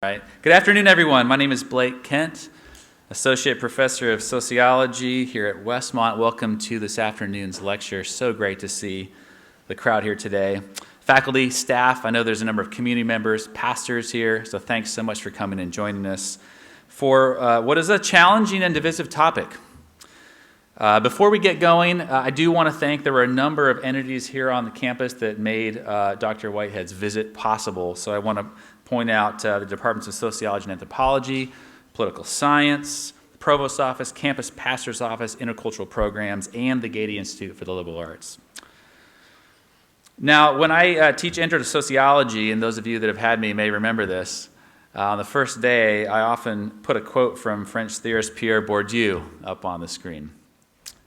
Right. Good afternoon, everyone. My name is Blake Kent, Associate Professor of Sociology here at Westmont. Welcome to this afternoon's lecture. So great to see the crowd here today. Faculty, staff, I know there's a number of community members, pastors here, so thanks so much for coming and joining us for what is a challenging and divisive topic. Before we get going, I do want to thank, there were a number of entities here on the campus that made Dr. Whitehead's visit possible. So I want to point out the Departments of Sociology and Anthropology, Political Science, the Provost's Office, Campus Pastor's Office, Intercultural Programs, and the Gady Institute for the Liberal Arts. Now, when I teach Intro to Sociology, and those of you that have had me may remember this, on the first day, I often put a quote from French theorist Pierre Bourdieu up on the screen.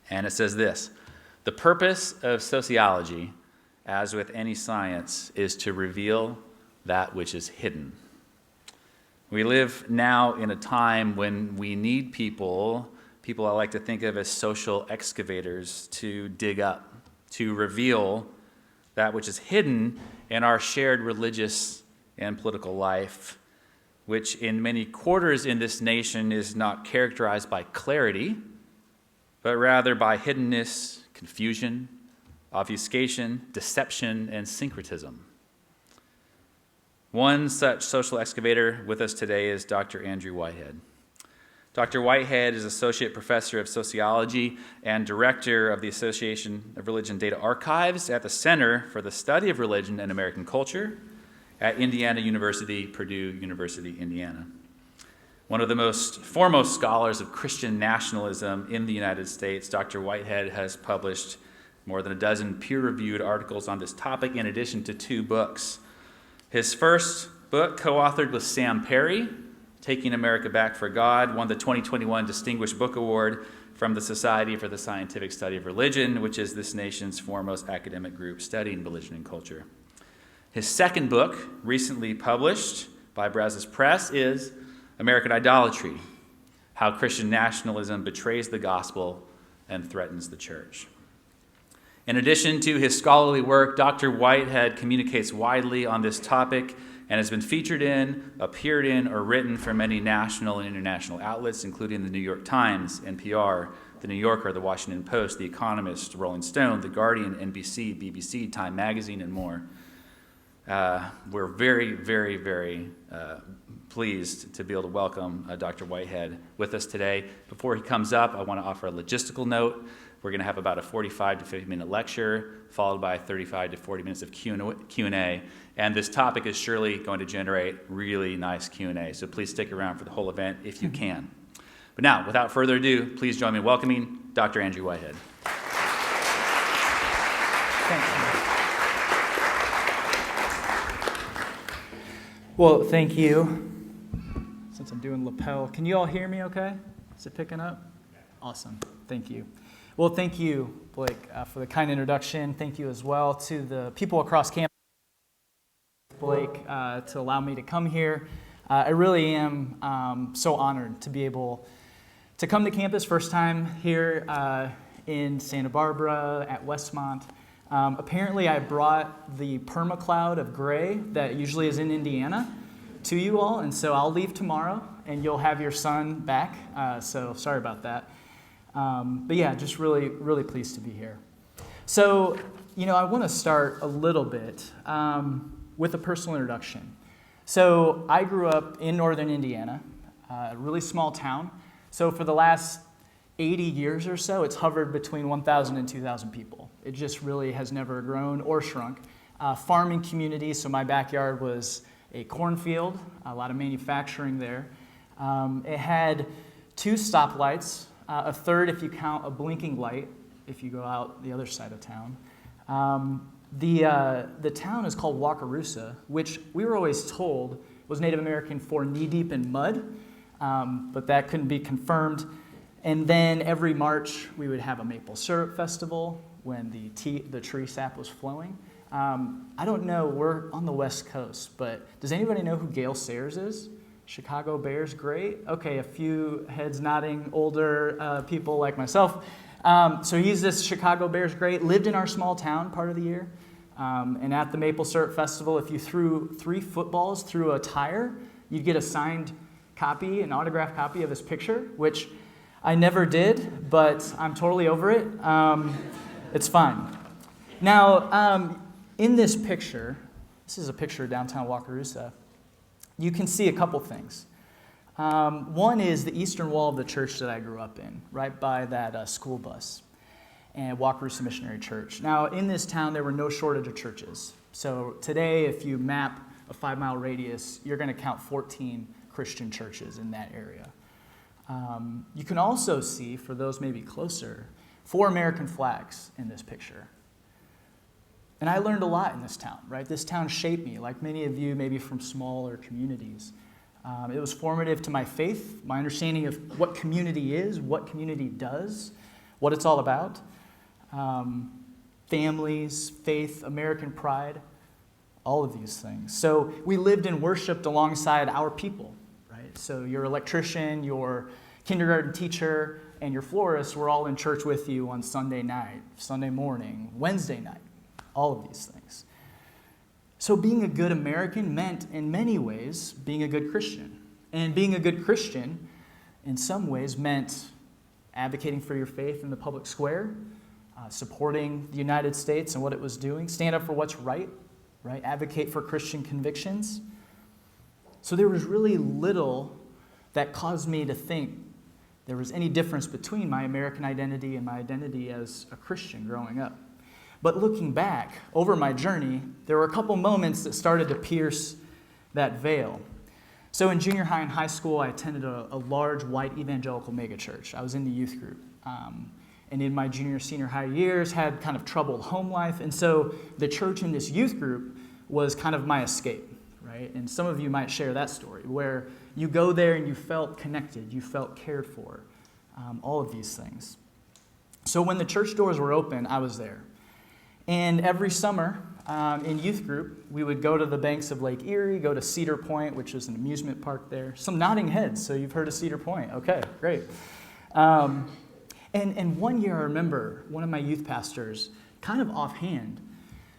And it says this: "The purpose of sociology, as with any science, is to reveal that which is hidden." We live now in a time when we need people I like to think of as social excavators, to dig up, to reveal that which is hidden in our shared religious and political life, which in many quarters in this nation is not characterized by clarity, but rather by hiddenness, confusion, obfuscation, deception, and syncretism. One such social excavator with us today is Dr. Andrew Whitehead. Dr. Whitehead is Associate Professor of Sociology and Director of the Association of Religion Data Archives at the Center for the Study of Religion and American Culture at Indiana University, Purdue University, Indiana. One of the most foremost scholars of Christian nationalism in the United States, Dr. Whitehead has published more than a dozen peer-reviewed articles on this topic, in addition to 2 books. His first book, co-authored with Sam Perry, Taking America Back for God, won the 2021 Distinguished Book Award from the Society for the Scientific Study of Religion, which is this nation's foremost academic group studying religion and culture. His second book, recently published by Brazos Press, is American Idolatry: How Christian Nationalism Betrays the Gospel and Threatens the Church. In addition to his scholarly work, Dr. Whitehead communicates widely on this topic and has been featured in, appeared in, or written for many national and international outlets, including the New York Times, NPR, the New Yorker, the Washington Post, The Economist, Rolling Stone, The Guardian, NBC, BBC, Time Magazine, and more. We're very, very, very pleased to be able to welcome Dr. Whitehead with us today. Before he comes up, I want to offer a logistical note. We're going to have about a 45 to 50-minute lecture, followed by 35 to 40 minutes of Q&A. And this topic is surely going to generate really nice Q&A, so please stick around for the whole event if you can. But now, without further ado, please join me in welcoming Dr. Andrew Whitehead. Thank you. Well, thank you. Since I'm doing lapel, can you all hear me okay? Is it picking up? Awesome. Thank you. Well, thank you, Blake, for the kind introduction. Thank you as well to the people across campus, Blake, to allow me to come here. I really am so honored to be able to come to campus, first time here in Santa Barbara at Westmont. Apparently, I brought the permacloud of gray that usually is in Indiana to you all, and so I'll leave tomorrow, and you'll have your sun back, so sorry about that. But yeah, just really, really pleased to be here. So, I want to start a little bit with a personal introduction. So I grew up in northern Indiana, a really small town. So for the last 80 years or so, it's hovered between 1,000 and 2,000 people. It just really has never grown or shrunk. Farming community, so my backyard was a cornfield, a lot of manufacturing there. It had 2 stoplights, a third if you count a blinking light, if you go out the other side of town. The town is called Wakarusa, which we were always told was Native American for knee-deep in mud, but that couldn't be confirmed. And then every March, we would have a maple syrup festival when the tree sap was flowing. I don't know, we're on the West Coast, but does anybody know who Gale Sayers is? Chicago Bears, great. Okay, a few heads nodding, older people like myself. So he's this Chicago Bears great, lived in our small town part of the year. And at the Maple Syrup Festival, if you threw 3 footballs through a tire, you'd get a signed copy, an autographed copy of his picture, which I never did, but I'm totally over it. It's fine. Now, in this picture, this is a picture of downtown Wakarusa, you can see a couple things. One is the eastern wall of the church that I grew up in, right by that school bus, and Wakarusa Missionary Church. Now, in this town, there were no shortage of churches. So today, if you map a 5-mile radius, you're going to count 14 Christian churches in that area. You can also see, for those maybe closer, 4 American flags in this picture. And I learned a lot in this town, right? This town shaped me, like many of you, maybe from smaller communities. It was formative to my faith, my understanding of what community is, what community does, what it's all about. Families, faith, American pride, all of these things. So we lived and worshiped alongside our people, right? So your electrician, your kindergarten teacher, and your florist were all in church with you on Sunday night, Sunday morning, Wednesday night, all of these things. So being a good American meant, in many ways, being a good Christian. And being a good Christian, in some ways, meant advocating for your faith in the public square, supporting the United States and what it was doing, stand up for what's right, advocate for Christian convictions. So there was really little that caused me to think there was any difference between my American identity and my identity as a Christian growing up. But looking back over my journey, there were a couple moments that started to pierce that veil. So in junior high and high school, I attended a large white evangelical megachurch. I was in the youth group. And in my junior, senior high years, had kind of troubled home life. And so the church in this youth group was kind of my escape, right? And some of you might share that story, where you go there and you felt connected, you felt cared for, all of these things. So when the church doors were open, I was there. And every summer in youth group, we would go to the banks of Lake Erie, go to Cedar Point, which is an amusement park there. Some nodding heads, so you've heard of Cedar Point. Okay, great. And one year I remember one of my youth pastors, kind of offhand,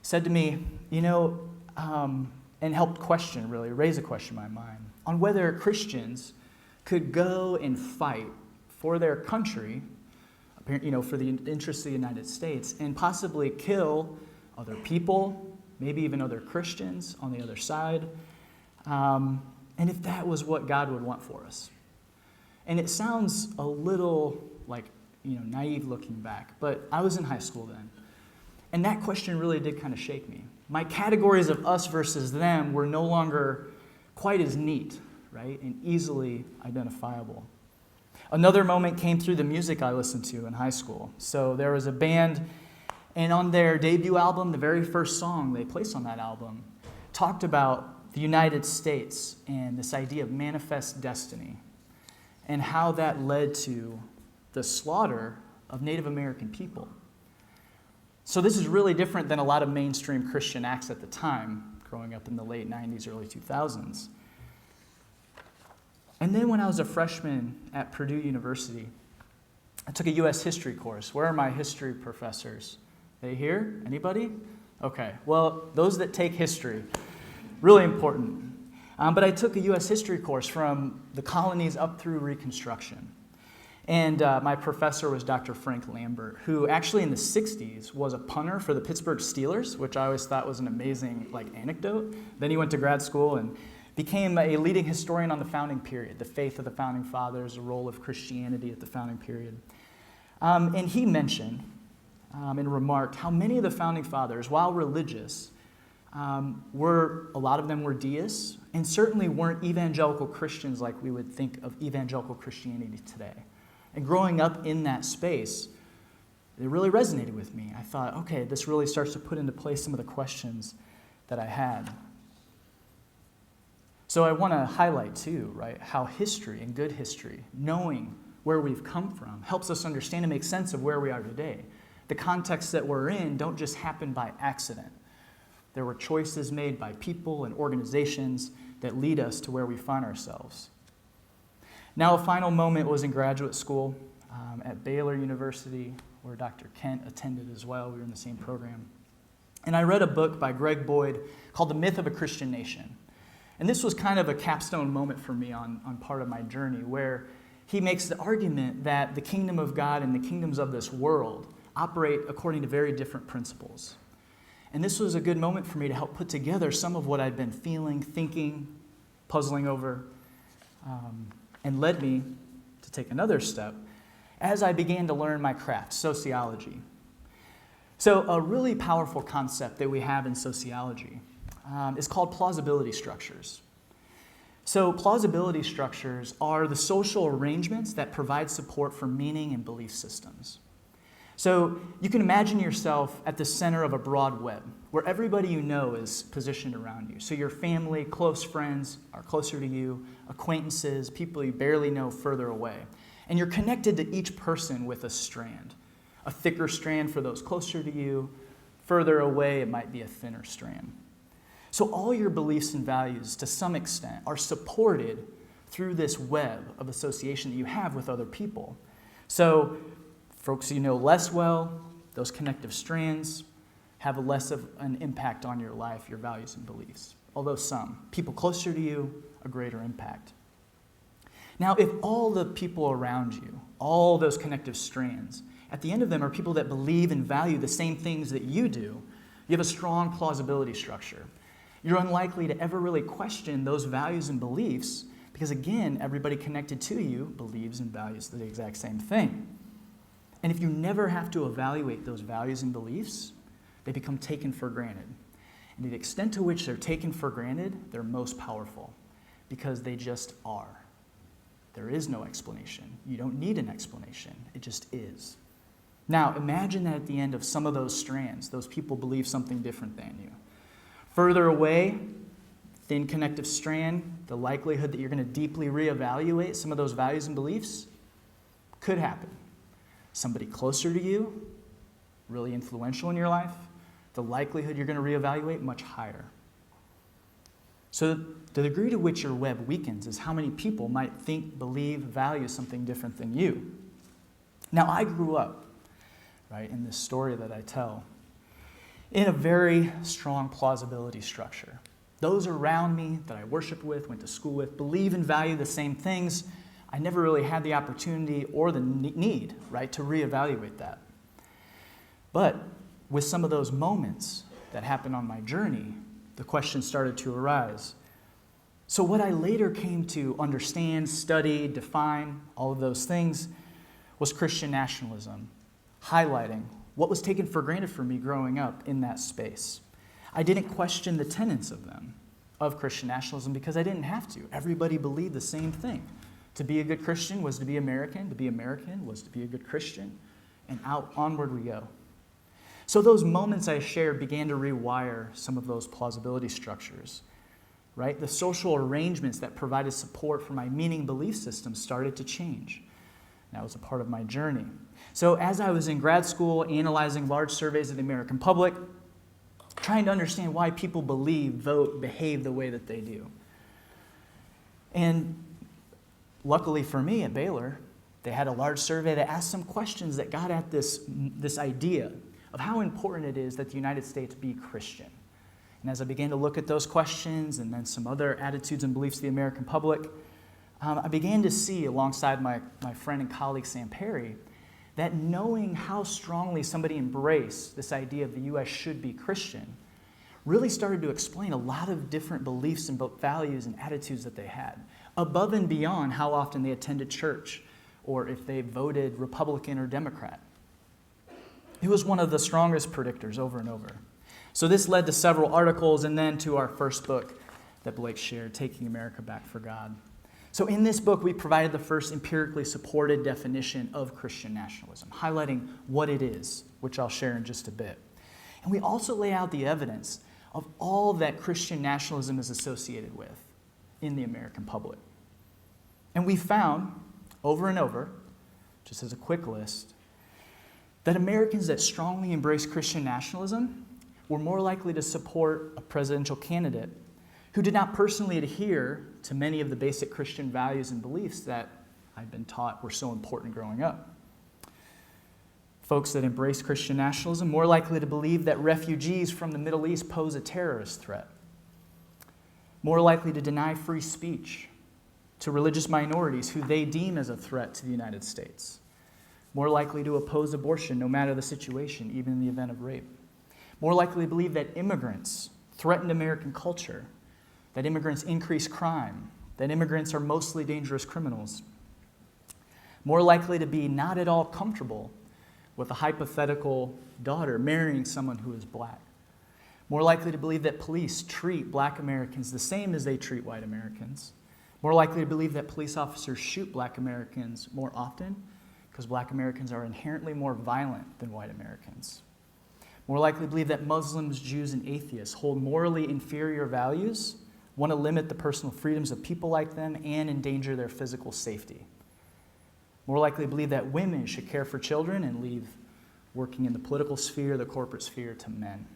said to me, and helped raise a question in my mind, on whether Christians could go and fight for their country, for the interests of the United States, and possibly kill other people, maybe even other Christians on the other side, and if that was what God would want for us. And it sounds a little like, naive looking back, but I was in high school then. And that question really did kind of shake me. My categories of us versus them were no longer quite as neat, right, and easily identifiable. Another moment came through the music I listened to in high school. So there was a band, and on their debut album, the very first song they placed on that album talked about the United States and this idea of manifest destiny and how that led to the slaughter of Native American people. So this is really different than a lot of mainstream Christian acts at the time, growing up in the late 90s, early 2000s. And then when I was a freshman at Purdue University, I took a U.S. history course. Where are my history professors? They here? Anybody? Okay, well, those that take history, really important. But I took a U.S. history course from the colonies up through Reconstruction. And my professor was Dr. Frank Lambert, who actually in the 60s was a punter for the Pittsburgh Steelers, which I always thought was an amazing anecdote. Then he went to grad school and became a leading historian on the founding period, the faith of the founding fathers, the role of Christianity at the founding period. And he mentioned and remarked how many of the founding fathers, while religious, a lot of them were deists, and certainly weren't evangelical Christians like we would think of evangelical Christianity today. And growing up in that space, it really resonated with me. I thought, okay, this really starts to put into place some of the questions that I had. So I want to highlight too, right, how history and good history, knowing where we've come from, helps us understand and make sense of where we are today. The contexts that we're in don't just happen by accident. There were choices made by people and organizations that lead us to where we find ourselves. Now, a final moment was in graduate school at Baylor University, where Dr. Kent attended as well. We were in the same program. And I read a book by Greg Boyd called The Myth of a Christian Nation. And this was kind of a capstone moment for me on part of my journey, where he makes the argument that the kingdom of God and the kingdoms of this world operate according to very different principles. And this was a good moment for me to help put together some of what I'd been feeling, thinking, puzzling over, and led me to take another step as I began to learn my craft, sociology. So a really powerful concept that we have in sociology is called plausibility structures. So plausibility structures are the social arrangements that provide support for meaning and belief systems. So you can imagine yourself at the center of a broad web where everybody you know is positioned around you. So your family, close friends are closer to you, acquaintances, people you barely know further away. And you're connected to each person with a strand. A thicker strand for those closer to you. Further away, it might be a thinner strand. So all your beliefs and values, to some extent, are supported through this web of association that you have with other people. So folks you know less well, those connective strands have less of an impact on your life, your values and beliefs. Although some, people closer to you, a greater impact. Now, if all the people around you, all those connective strands, at the end of them are people that believe and value the same things that you do, you have a strong plausibility structure. You're unlikely to ever really question those values and beliefs because, again, everybody connected to you believes and values the exact same thing. And if you never have to evaluate those values and beliefs, they become taken for granted. And to the extent to which they're taken for granted, they're most powerful because they just are. There is no explanation. You don't need an explanation. It just is. Now, imagine that at the end of some of those strands, those people believe something different than you. Further away, thin connective strand, the likelihood that you're going to deeply reevaluate some of those values and beliefs could happen. Somebody closer to you, really influential in your life, the likelihood you're going to reevaluate much higher. So the degree to which your web weakens is how many people might think, believe, value something different than you. Now, I grew up, right, in this story that I tell, in a very strong plausibility structure. Those around me that I worshiped with, went to school with, believe and value the same things. I never really had the opportunity or the need, right, to reevaluate that. But with some of those moments that happened on my journey, the question started to arise. So what I later came to understand, study, define, all of those things, was Christian nationalism, highlighting what was taken for granted for me growing up in that space. I didn't question the tenets of them, of Christian nationalism, because I didn't have to. Everybody believed the same thing. To be a good Christian was to be American. To be American was to be a good Christian. And onward we go. So those moments I shared began to rewire some of those plausibility structures, right? The social arrangements that provided support for my meaning belief system started to change. That was a part of my journey. So as I was in grad school, analyzing large surveys of the American public, trying to understand why people believe, vote, behave the way that they do. And luckily for me at Baylor, they had a large survey that asked some questions that got at this idea of how important it is that the United States be Christian. And as I began to look at those questions and then some other attitudes and beliefs of the American public, I began to see, alongside my friend and colleague Sam Perry, that knowing how strongly somebody embraced this idea of the U.S. should be Christian really started to explain a lot of different beliefs and values and attitudes that they had, above and beyond how often they attended church or if they voted Republican or Democrat. It was one of the strongest predictors over and over. So this led to several articles and then to our first book that Blake shared, Taking America Back for God. So in this book, we provided the first empirically supported definition of Christian nationalism, highlighting what it is, which I'll share in just a bit. And we also lay out the evidence of all that Christian nationalism is associated with in the American public. And we found, over and over, just as a quick list, that Americans that strongly embraced Christian nationalism were more likely to support a presidential candidate who did not personally adhere to many of the basic Christian values and beliefs that I'd been taught were so important growing up. Folks that embrace Christian nationalism more likely to believe that refugees from the Middle East pose a terrorist threat. more likely to deny free speech to religious minorities who they deem as a threat to the United States, more likely to oppose abortion no matter the situation, even in the event of rape, more likely to believe that immigrants threaten American culture, that immigrants increase crime, that immigrants are mostly dangerous criminals, more likely to be not at all comfortable with a hypothetical daughter marrying someone who is black, more likely to believe that police treat black Americans the same as they treat white Americans, more likely to believe that police officers shoot black Americans more often because black Americans are inherently more violent than white Americans, more likely to believe that Muslims, Jews, and atheists hold morally inferior values, want to limit the personal freedoms of people like them, and endanger their physical safety, more likely to believe that women should care for children and leave working in the political sphere, the corporate sphere, to men.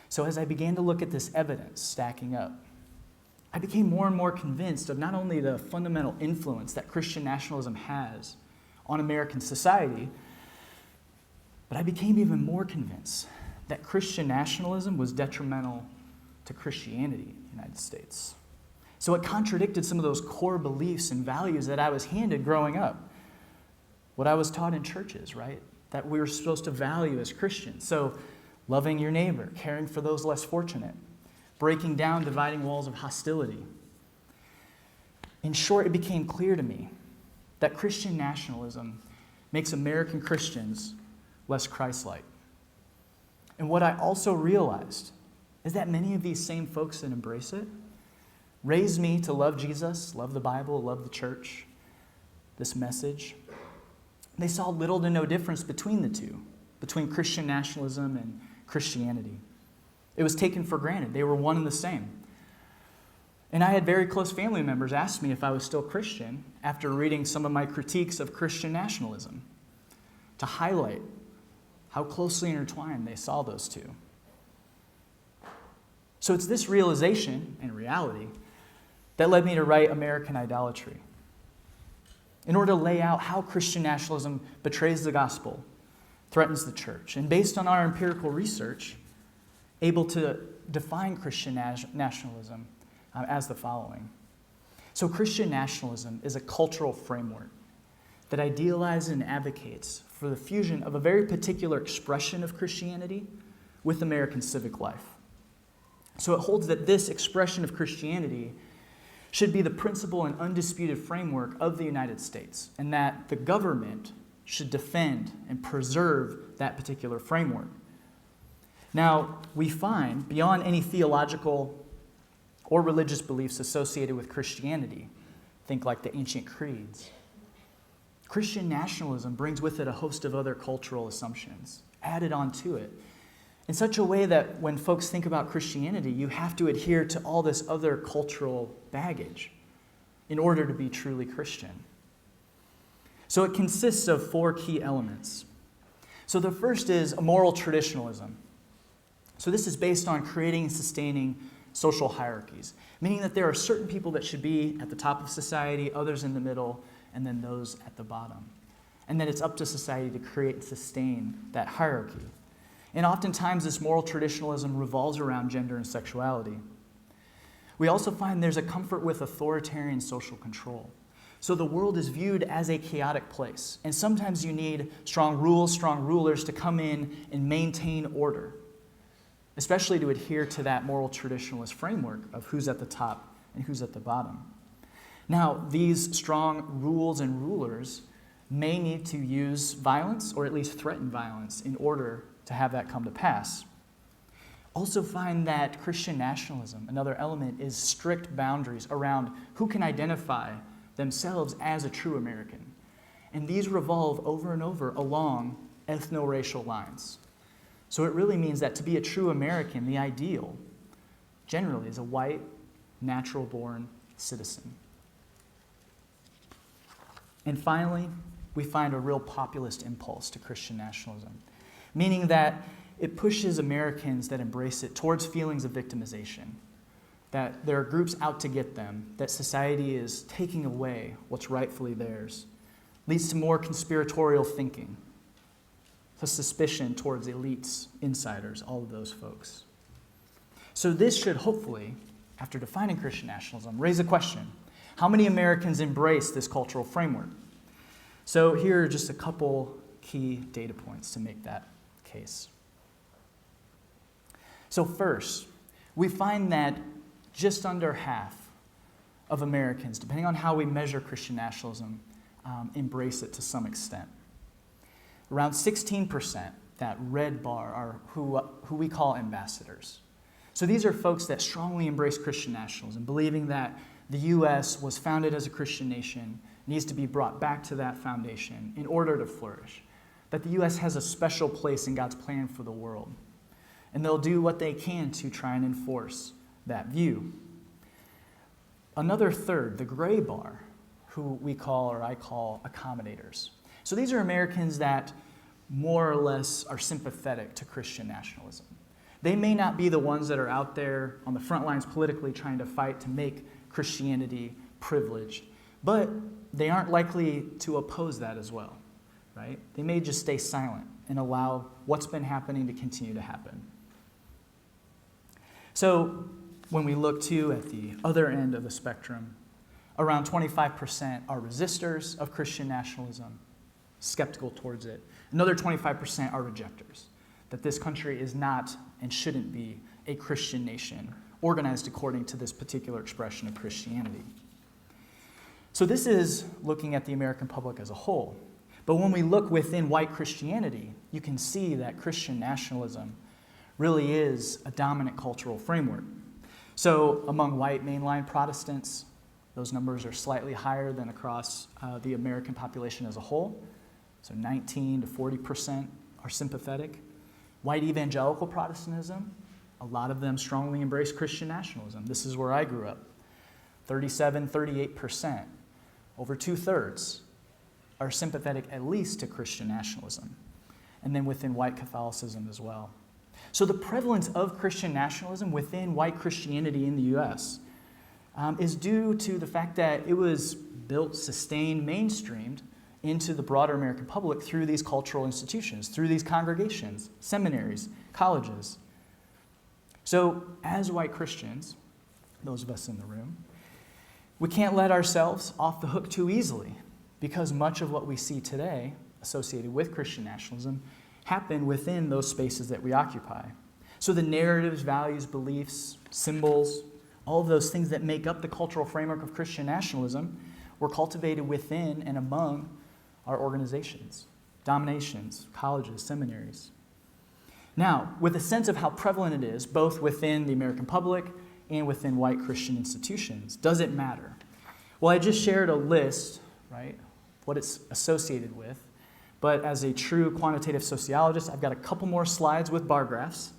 So as I began to look at this evidence stacking up, I became more and more convinced of not only the fundamental influence that Christian nationalism has on American society, but I became even more convinced that Christian nationalism was detrimental to Christianity in the United States. So it contradicted some of those core beliefs and values that I was handed growing up, what I was taught in churches, right? That we were supposed to value as Christians. So loving your neighbor, caring for those less fortunate, breaking down dividing walls of hostility. In short, it became clear to me that Christian nationalism makes American Christians less Christ-like. And what I also realized is that many of these same folks that embrace it raised me to love Jesus, love the Bible, love the church, this message. They saw little to no difference between the two, between Christian nationalism and Christianity. It was taken for granted. They were one and the same. And I had very close family members ask me if I was still Christian after reading some of my critiques of Christian nationalism, to highlight how closely intertwined they saw those two. So it's this realization and reality that led me to write American Idolatry, in order to lay out how Christian nationalism betrays the gospel, threatens the church, and based on our empirical research, able to define Christian nationalism as the following. So Christian nationalism is a cultural framework that idealizes and advocates for the fusion of a very particular expression of Christianity with American civic life. So it holds that this expression of Christianity should be the principal and undisputed framework of the United States, and that the government should defend and preserve that particular framework. Now, we find, beyond any theological or religious beliefs associated with Christianity, think like the ancient creeds, Christian nationalism brings with it a host of other cultural assumptions added onto it in such a way that when folks think about Christianity, you have to adhere to all this other cultural baggage in order to be truly Christian. So it consists of 4 key elements. So the first is a moral traditionalism. So this is based on creating and sustaining social hierarchies, meaning that there are certain people that should be at the top of society, others in the middle, and then those at the bottom. And that it's up to society to create and sustain that hierarchy. And oftentimes this moral traditionalism revolves around gender and sexuality. We also find there's a comfort with authoritarian social control. So the world is viewed as a chaotic place. And sometimes you need strong rules, strong rulers to come in and maintain order, especially to adhere to that moral traditionalist framework of who's at the top and who's at the bottom. Now, these strong rules and rulers may need to use violence or at least threaten violence in order to have that come to pass. Also find that Christian nationalism, another element, is strict boundaries around who can identify themselves as a true American. And these revolve over and over along ethno-racial lines. So it really means that to be a true American, the ideal, generally, is a white, natural-born citizen. And finally, we find a real populist impulse to Christian nationalism, meaning that it pushes Americans that embrace it towards feelings of victimization, that there are groups out to get them, that society is taking away what's rightfully theirs, leads to more conspiratorial thinking, to suspicion towards elites, insiders, all of those folks. So this should hopefully after defining Christian nationalism, raise a question. How many Americans embrace this cultural framework? So here are just a couple key data points to make that case. So first, we find that just under half of Americans, depending on how we measure Christian nationalism, embrace it to some extent. Around 16%, that red bar, are who we call ambassadors. So these are folks that strongly embrace Christian nationalism, believing that the U.S. was founded as a Christian nation, needs to be brought back to that foundation in order to flourish, that the U.S. has a special place in God's plan for the world, and they'll do what they can to try and enforce that view. Another third, the gray bar, who we call, or I call, accommodators. So these are Americans that more or less are sympathetic to Christian nationalism. They may not be the ones that are out there on the front lines politically trying to fight to make Christianity privileged, but they aren't likely to oppose that as well, right? They may just stay silent and allow what's been happening to continue to happen. So when we look too at the other end of the spectrum, around 25% are resistors of Christian nationalism, skeptical towards it. Another 25% are rejectors, that this country is not and shouldn't be a Christian nation organized according to this particular expression of Christianity. So this is looking at the American public as a whole. But when we look within white Christianity, you can see that Christian nationalism really is a dominant cultural framework. So among white mainline Protestants, those numbers are slightly higher than across the American population as a whole. So 19 to 40% are sympathetic. White evangelical Protestantism, a lot of them strongly embrace Christian nationalism. This is where I grew up. 37, 38%, over 2/3 are sympathetic at least to Christian nationalism. And then within white Catholicism as well. So the prevalence of Christian nationalism within white Christianity in the U.S. Is due to the fact that it was built, sustained, mainstreamed into the broader American public through these cultural institutions, through these congregations, seminaries, colleges. So as white Christians, those of us in the room, we can't let ourselves off the hook too easily because much of what we see today associated with Christian nationalism happen within those spaces that we occupy. So the narratives, values, beliefs, symbols, all of those things that make up the cultural framework of Christian nationalism were cultivated within and among our organizations, denominations, colleges, seminaries. Now, with a sense of how prevalent it is, both within the American public and within white Christian institutions, does it matter? Well, I just shared a list, right, what it's associated with, but as a true quantitative sociologist, I've got a couple more slides with bar graphs,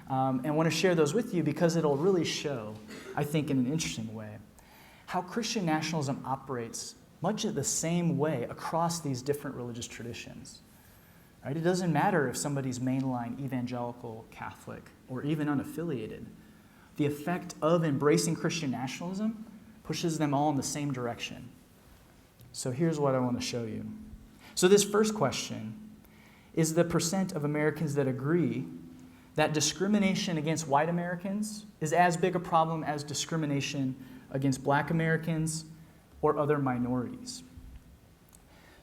and want to share those with you because it'll really show, I think in an interesting way, how Christian nationalism operates much of the same way across these different religious traditions. Right? It doesn't matter if somebody's mainline evangelical, Catholic, or even unaffiliated. The effect of embracing Christian nationalism pushes them all in the same direction. So here's what I want to show you. So this first question is the percent of Americans that agree that discrimination against white Americans is as big a problem as discrimination against black Americans or other minorities.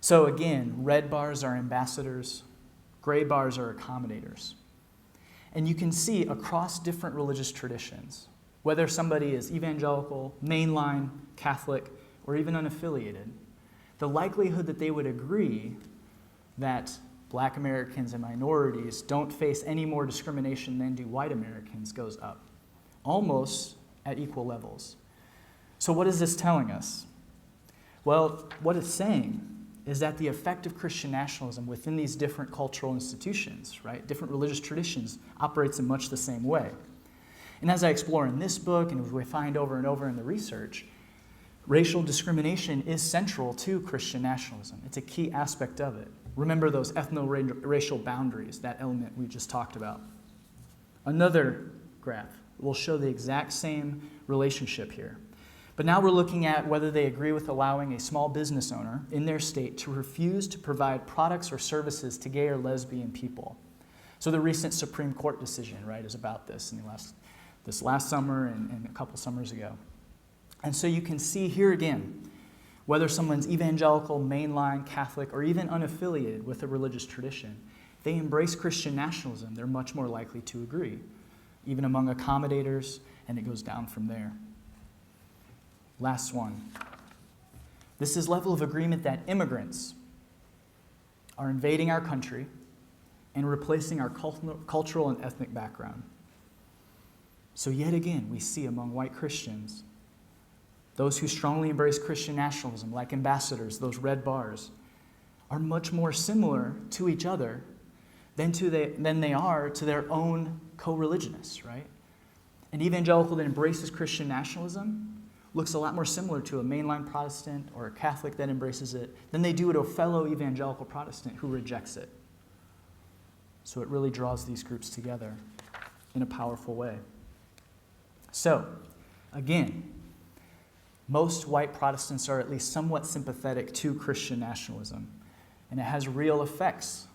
So again, red bars are ambassadors, gray bars are accommodators. And you can see across different religious traditions, whether somebody is evangelical, mainline, Catholic, or even unaffiliated, the likelihood that they would agree that black Americans and minorities don't face any more discrimination than do white Americans goes up, almost at equal levels. So what is this telling us? Well, what it's saying is that the effect of Christian nationalism within these different cultural institutions, right, different religious traditions, operates in much the same way. And as I explore in this book, and as we find over and over in the research, racial discrimination is central to Christian nationalism. It's a key aspect of it. Remember those ethno-racial boundaries, that element we just talked about. Another graph will show the exact same relationship here. But now we're looking at whether they agree with allowing a small business owner in their state to refuse to provide products or services to gay or lesbian people. So the recent Supreme Court decision, right, is about this in the last this last summer and a couple summers ago. And so you can see here again, whether someone's evangelical, mainline, Catholic, or even unaffiliated with a religious tradition, they embrace Christian nationalism, they're much more likely to agree, even among accommodators, and it goes down from there. Last one. This is level of agreement that immigrants are invading our country and replacing our cultural and ethnic background. So yet again, we see among white Christians, those who strongly embrace Christian nationalism, like ambassadors, those red bars, are much more similar to each other than they are to their own co-religionists, right? An evangelical that embraces Christian nationalism looks a lot more similar to a mainline Protestant or a Catholic that embraces it than they do to a fellow evangelical Protestant who rejects it. So it really draws these groups together in a powerful way. So, again, most white Protestants are at least somewhat sympathetic to Christian nationalism, and it has real effects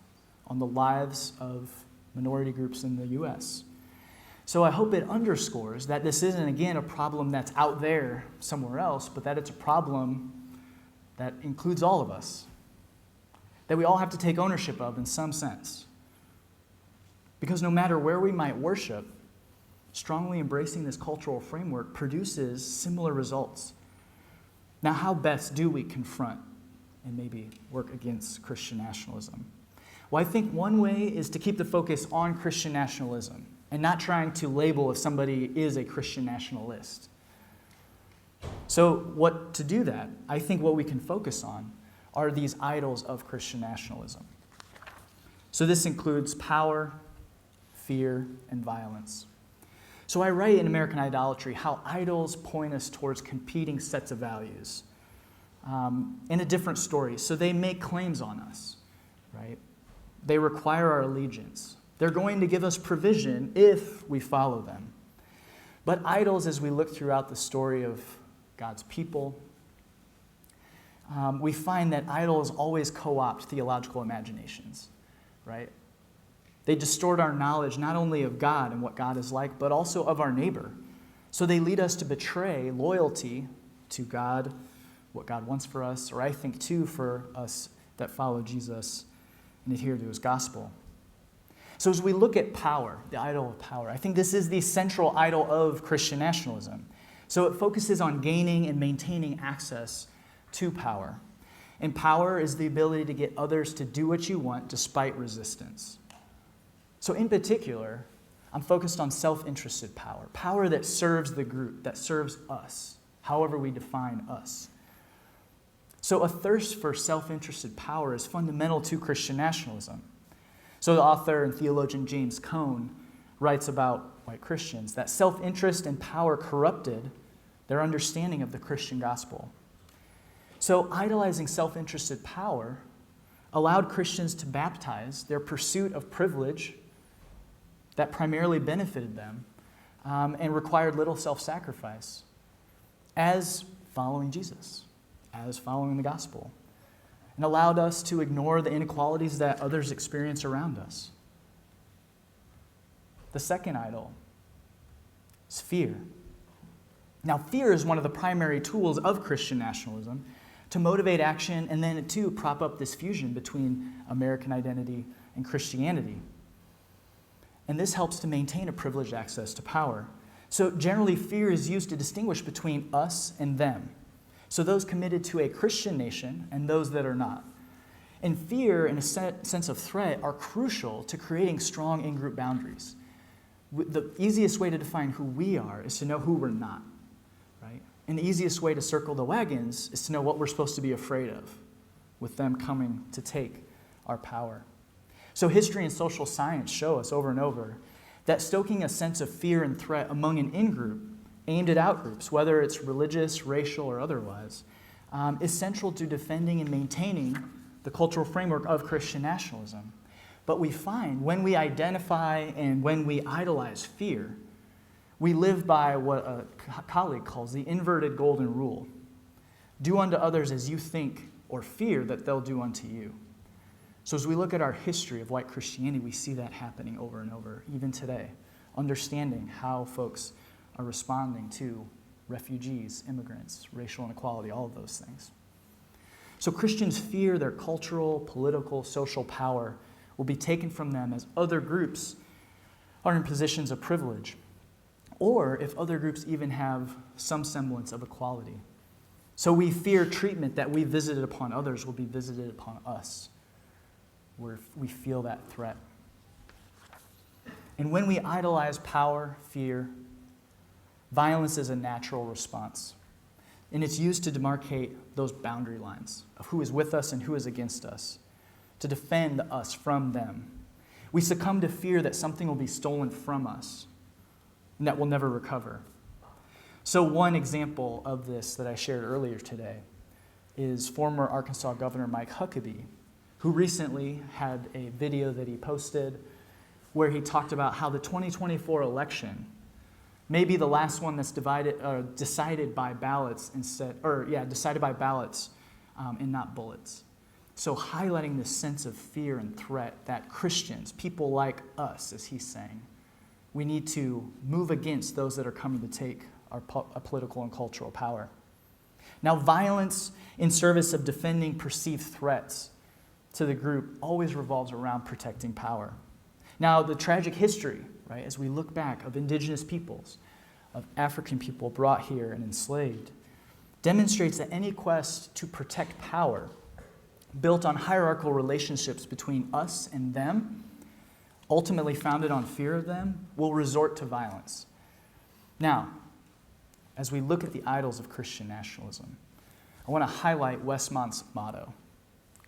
on the lives of minority groups in the U.S. So I hope it underscores that this isn't, again, a problem that's out there somewhere else, but that it's a problem that includes all of us, that we all have to take ownership of in some sense. Because no matter where we might worship, strongly embracing this cultural framework produces similar results. Now, how best do we confront and maybe work against Christian nationalism? Well, I think one way is to keep the focus on Christian nationalism and not trying to label if somebody is a Christian nationalist. So what to do that? I think what we can focus on are these idols of Christian nationalism. So this includes power, fear, and violence. So I write in American Idolatry how idols point us towards competing sets of values in a different story. So they make claims on us, right? They require our allegiance. They're going to give us provision if we follow them. But idols, as we look throughout the story of God's people, we find that idols always co-opt theological imaginations, right? They distort our knowledge not only of God and what God is like, but also of our neighbor. So they lead us to betray loyalty to God, what God wants for us, or I think too for us that follow Jesus and adhere to his gospel. So as we look at power, the idol of power, I think this is the central idol of Christian nationalism. So it focuses on gaining and maintaining access to power. And power is the ability to get others to do what you want despite resistance. So in particular, I'm focused on self-interested power, power that serves the group, that serves us, however we define us. So a thirst for self-interested power is fundamental to Christian nationalism. So the author and theologian James Cone writes about white Christians that self-interest and power corrupted their understanding of the Christian gospel. So idolizing self-interested power allowed Christians to baptize their pursuit of privilege that primarily benefited them and required little self-sacrifice as following Jesus, as following the gospel, and allowed us to ignore the inequalities that others experience around us. The second idol is fear. Now, fear is one of the primary tools of Christian nationalism to motivate action and then to prop up this fusion between American identity and Christianity. And this helps to maintain a privileged access to power. So generally, fear is used to distinguish between us and them. So those committed to a Christian nation and those that are not. And fear and a sense of threat are crucial to creating strong in-group boundaries. The easiest way to define who we are is to know who we're not, right? And the easiest way to circle the wagons is to know what we're supposed to be afraid of, with them coming to take our power. So history and social science show us over and over that stoking a sense of fear and threat among an in-group aimed at out-groups, whether it's religious, racial, or otherwise, is central to defending and maintaining the cultural framework of Christian nationalism. But we find when we identify and when we idolize fear, we live by what a colleague calls the inverted golden rule. Do unto others as you think or fear that they'll do unto you. So as we look at our history of white Christianity, we see that happening over and over, even today, understanding how folks are responding to refugees, immigrants, racial inequality, all of those things. So Christians fear their cultural, political, social power will be taken from them as other groups are in positions of privilege, or if other groups even have some semblance of equality. So we fear treatment that we visited upon others will be visited upon us, where we feel that threat. And when we idolize power, fear, violence is a natural response. And it's used to demarcate those boundary lines of who is with us and who is against us, to defend us from them. We succumb to fear that something will be stolen from us and that we'll never recover. So one example of this that I shared earlier today is former Arkansas Governor Mike Huckabee, who recently had a video that he posted where he talked about how the 2024 election may be the last one that's decided by ballots and not bullets. So highlighting this sense of fear and threat that Christians, people like us, as he's saying, we need to move against those that are coming to take our political and cultural power. Now, violence in service of defending perceived threats to the group always revolves around protecting power. Now, the tragic history, right, as we look back of indigenous peoples, of African people brought here and enslaved, demonstrates that any quest to protect power built on hierarchical relationships between us and them, ultimately founded on fear of them, will resort to violence. Now, as we look at the idols of Christian nationalism, I want to highlight Westmont's motto,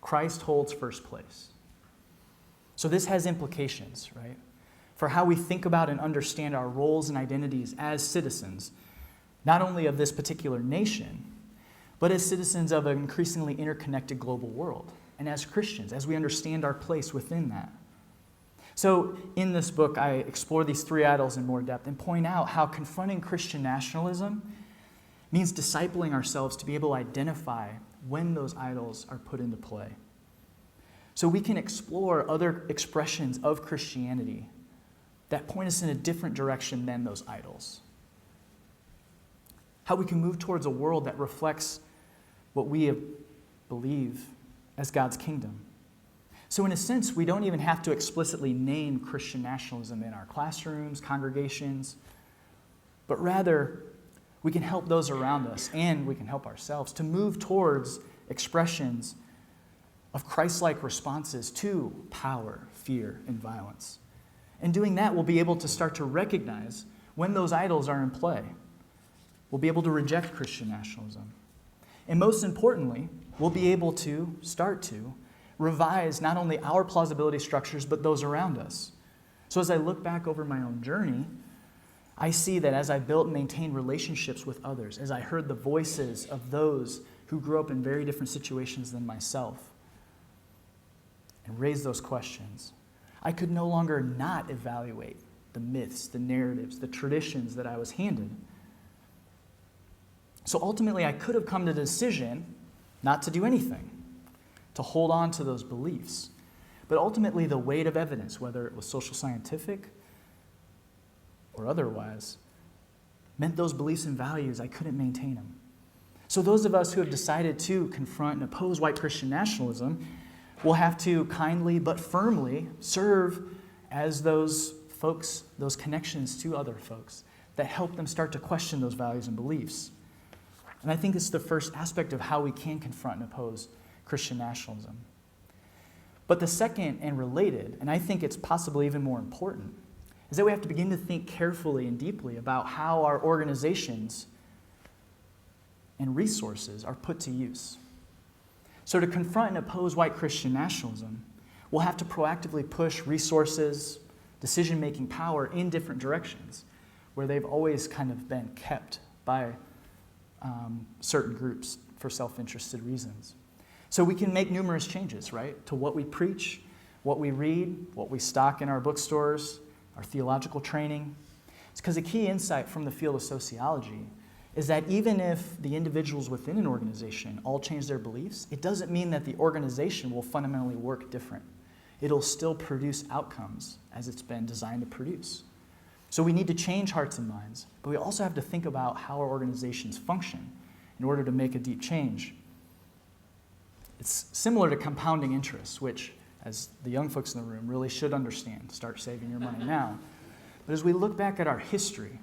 Christ holds first place. So this has implications, right, for how we think about and understand our roles and identities as citizens, not only of this particular nation, but as citizens of an increasingly interconnected global world, and as Christians, as we understand our place within that. So in this book, I explore these three idols in more depth and point out how confronting Christian nationalism means discipling ourselves to be able to identify when those idols are put into play. So we can explore other expressions of Christianity that point us in a different direction than those idols. How we can move towards a world that reflects what we believe as God's kingdom. So in a sense, we don't even have to explicitly name Christian nationalism in our classrooms, congregations, but rather we can help those around us and we can help ourselves to move towards expressions of Christ-like responses to power, fear, and violence. And doing that, we'll be able to start to recognize when those idols are in play. We'll be able to reject Christian nationalism. And most importantly, we'll be able to start to revise not only our plausibility structures, but those around us. So as I look back over my own journey, I see that as I built and maintained relationships with others, as I heard the voices of those who grew up in very different situations than myself, and raised those questions, I could no longer not evaluate the myths, the narratives, the traditions that I was handed. So ultimately, I could have come to the decision not to do anything, to hold on to those beliefs. But ultimately, the weight of evidence, whether it was social scientific or otherwise, meant those beliefs and values, I couldn't maintain them. So those of us who have decided to confront and oppose white Christian nationalism will have to kindly but firmly serve as those folks, those connections to other folks that help them start to question those values and beliefs. And I think it's the first aspect of how we can confront and oppose Christian nationalism. But the second and related, and I think it's possibly even more important, is that we have to begin to think carefully and deeply about how our organizations and resources are put to use. So to confront and oppose white Christian nationalism, we'll have to proactively push resources, decision-making power in different directions where they've always kind of been kept by certain groups for self-interested reasons. So we can make numerous changes, right, to what we preach, what we read, what we stock in our bookstores, our theological training. It's because a key insight from the field of sociology is that even if the individuals within an organization all change their beliefs, it doesn't mean that the organization will fundamentally work different. It'll still produce outcomes as it's been designed to produce. So we need to change hearts and minds, but we also have to think about how our organizations function in order to make a deep change. It's similar to compounding interest, which, as the young folks in the room really should understand, start saving your money now. But as we look back at our history,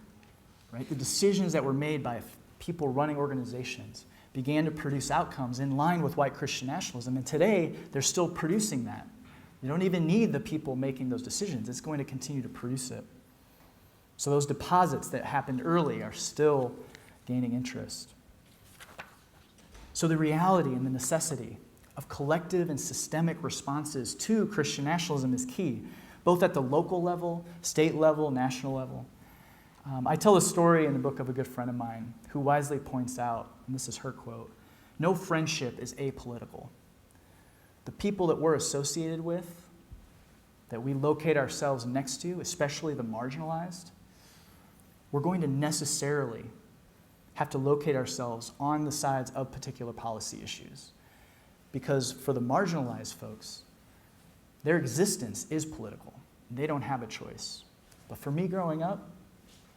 right, the decisions that were made by people running organizations began to produce outcomes in line with white Christian nationalism, and today they're still producing that. You don't even need the people making those decisions. It's going to continue to produce it. So those deposits that happened early are still gaining interest. So the reality and the necessity of collective and systemic responses to Christian nationalism is key, both at the local level, state level, national level. I tell a story in the book of a good friend of mine who wisely points out, and this is her quote, "No friendship is apolitical." The people that we're associated with, that we locate ourselves next to, especially the marginalized, we're going to necessarily have to locate ourselves on the sides of particular policy issues. Because for the marginalized folks, their existence is political. They don't have a choice. But for me growing up,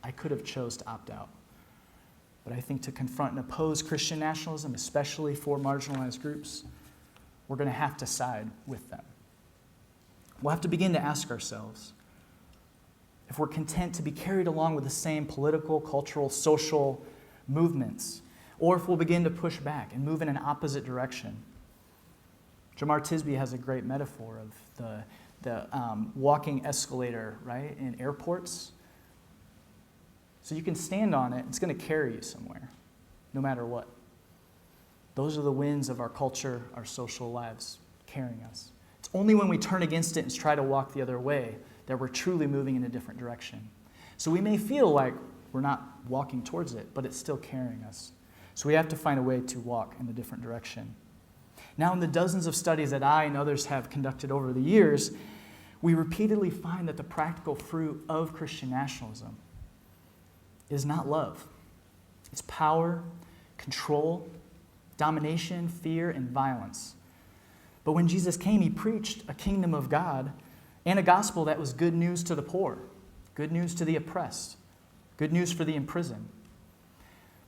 I could have chose to opt out. But I think to confront and oppose Christian nationalism, especially for marginalized groups, we're going to have to side with them. We'll have to begin to ask ourselves if we're content to be carried along with the same political, cultural, social movements, or if we'll begin to push back and move in an opposite direction. Jamar Tisby has a great metaphor of the walking escalator, right, in airports. So you can stand on it, it's going to carry you somewhere, no matter what. Those are the winds of our culture, our social lives, carrying us. It's only when we turn against it and try to walk the other way that we're truly moving in a different direction. So we may feel like we're not walking towards it, but it's still carrying us. So we have to find a way to walk in a different direction. Now, in the dozens of studies that I and others have conducted over the years, we repeatedly find that the practical fruit of Christian nationalism is not love. It's power, control, domination, fear, and violence. But when Jesus came, he preached a kingdom of God and a gospel that was good news to the poor, good news to the oppressed, good news for the imprisoned.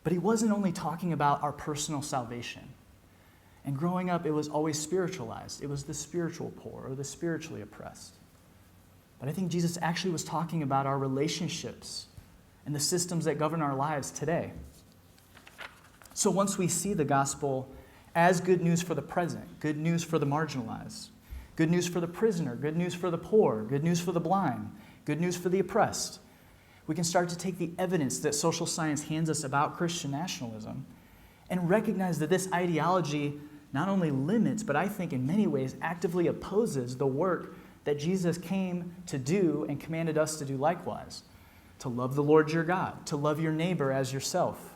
But he wasn't only talking about our personal salvation. And growing up, it was always spiritualized. It was the spiritual poor or the spiritually oppressed. But I think Jesus actually was talking about our relationships and the systems that govern our lives today. So once we see the gospel as good news for the present, good news for the marginalized, good news for the prisoner, good news for the poor, good news for the blind, good news for the oppressed, we can start to take the evidence that social science hands us about Christian nationalism and recognize that this ideology not only limits, but I think in many ways actively opposes the work that Jesus came to do and commanded us to do likewise, to love the Lord your God, to love your neighbor as yourself.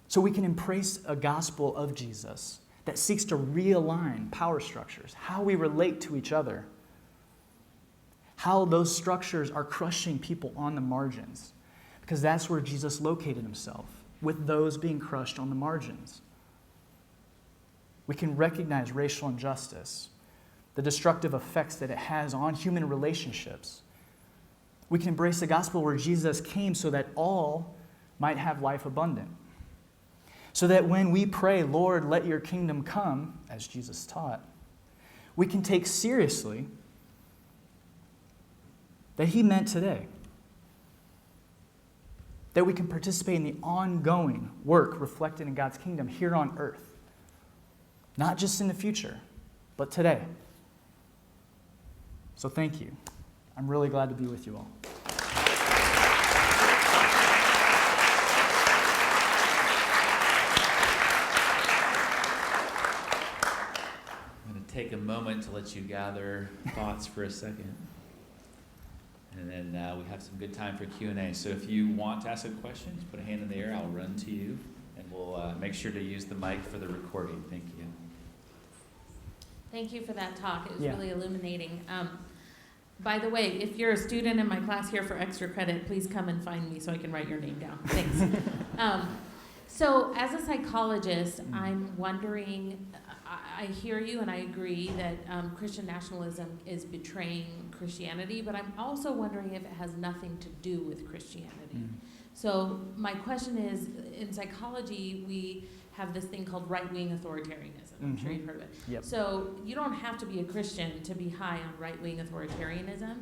So we can embrace a gospel of Jesus that seeks to realign power structures, how we relate to each other, how those structures are crushing people on the margins, because that's where Jesus located himself, with those being crushed on the margins. We can recognize racial injustice, the destructive effects that it has on human relationships. We can embrace a gospel where Jesus came so that all might have life abundant. So that when we pray, Lord, let your kingdom come, as Jesus taught, we can take seriously that he meant today. That we can participate in the ongoing work reflected in God's kingdom here on earth. Not just in the future, but today. So thank you. I'm really glad to be with you all. I'm going to take a moment to let you gather thoughts for a second. And then we have some good time for Q&A. So if you want to ask a question, just put a hand in the air. I'll run to you. And we'll make sure to use the mic for the recording. Thank you. Thank you for that talk. It was really illuminating. By the way, if you're a student in my class here for extra credit, please come and find me so I can write your name down. Thanks. So as a psychologist, I'm wondering, I hear you and I agree that Christian nationalism is betraying Christianity, but I'm also wondering if it has nothing to do with Christianity. So my question is, in psychology, we have this thing called right-wing authoritarianism. I'm sure you've heard of it. Yep. So you don't have to be a Christian to be high on right-wing authoritarianism.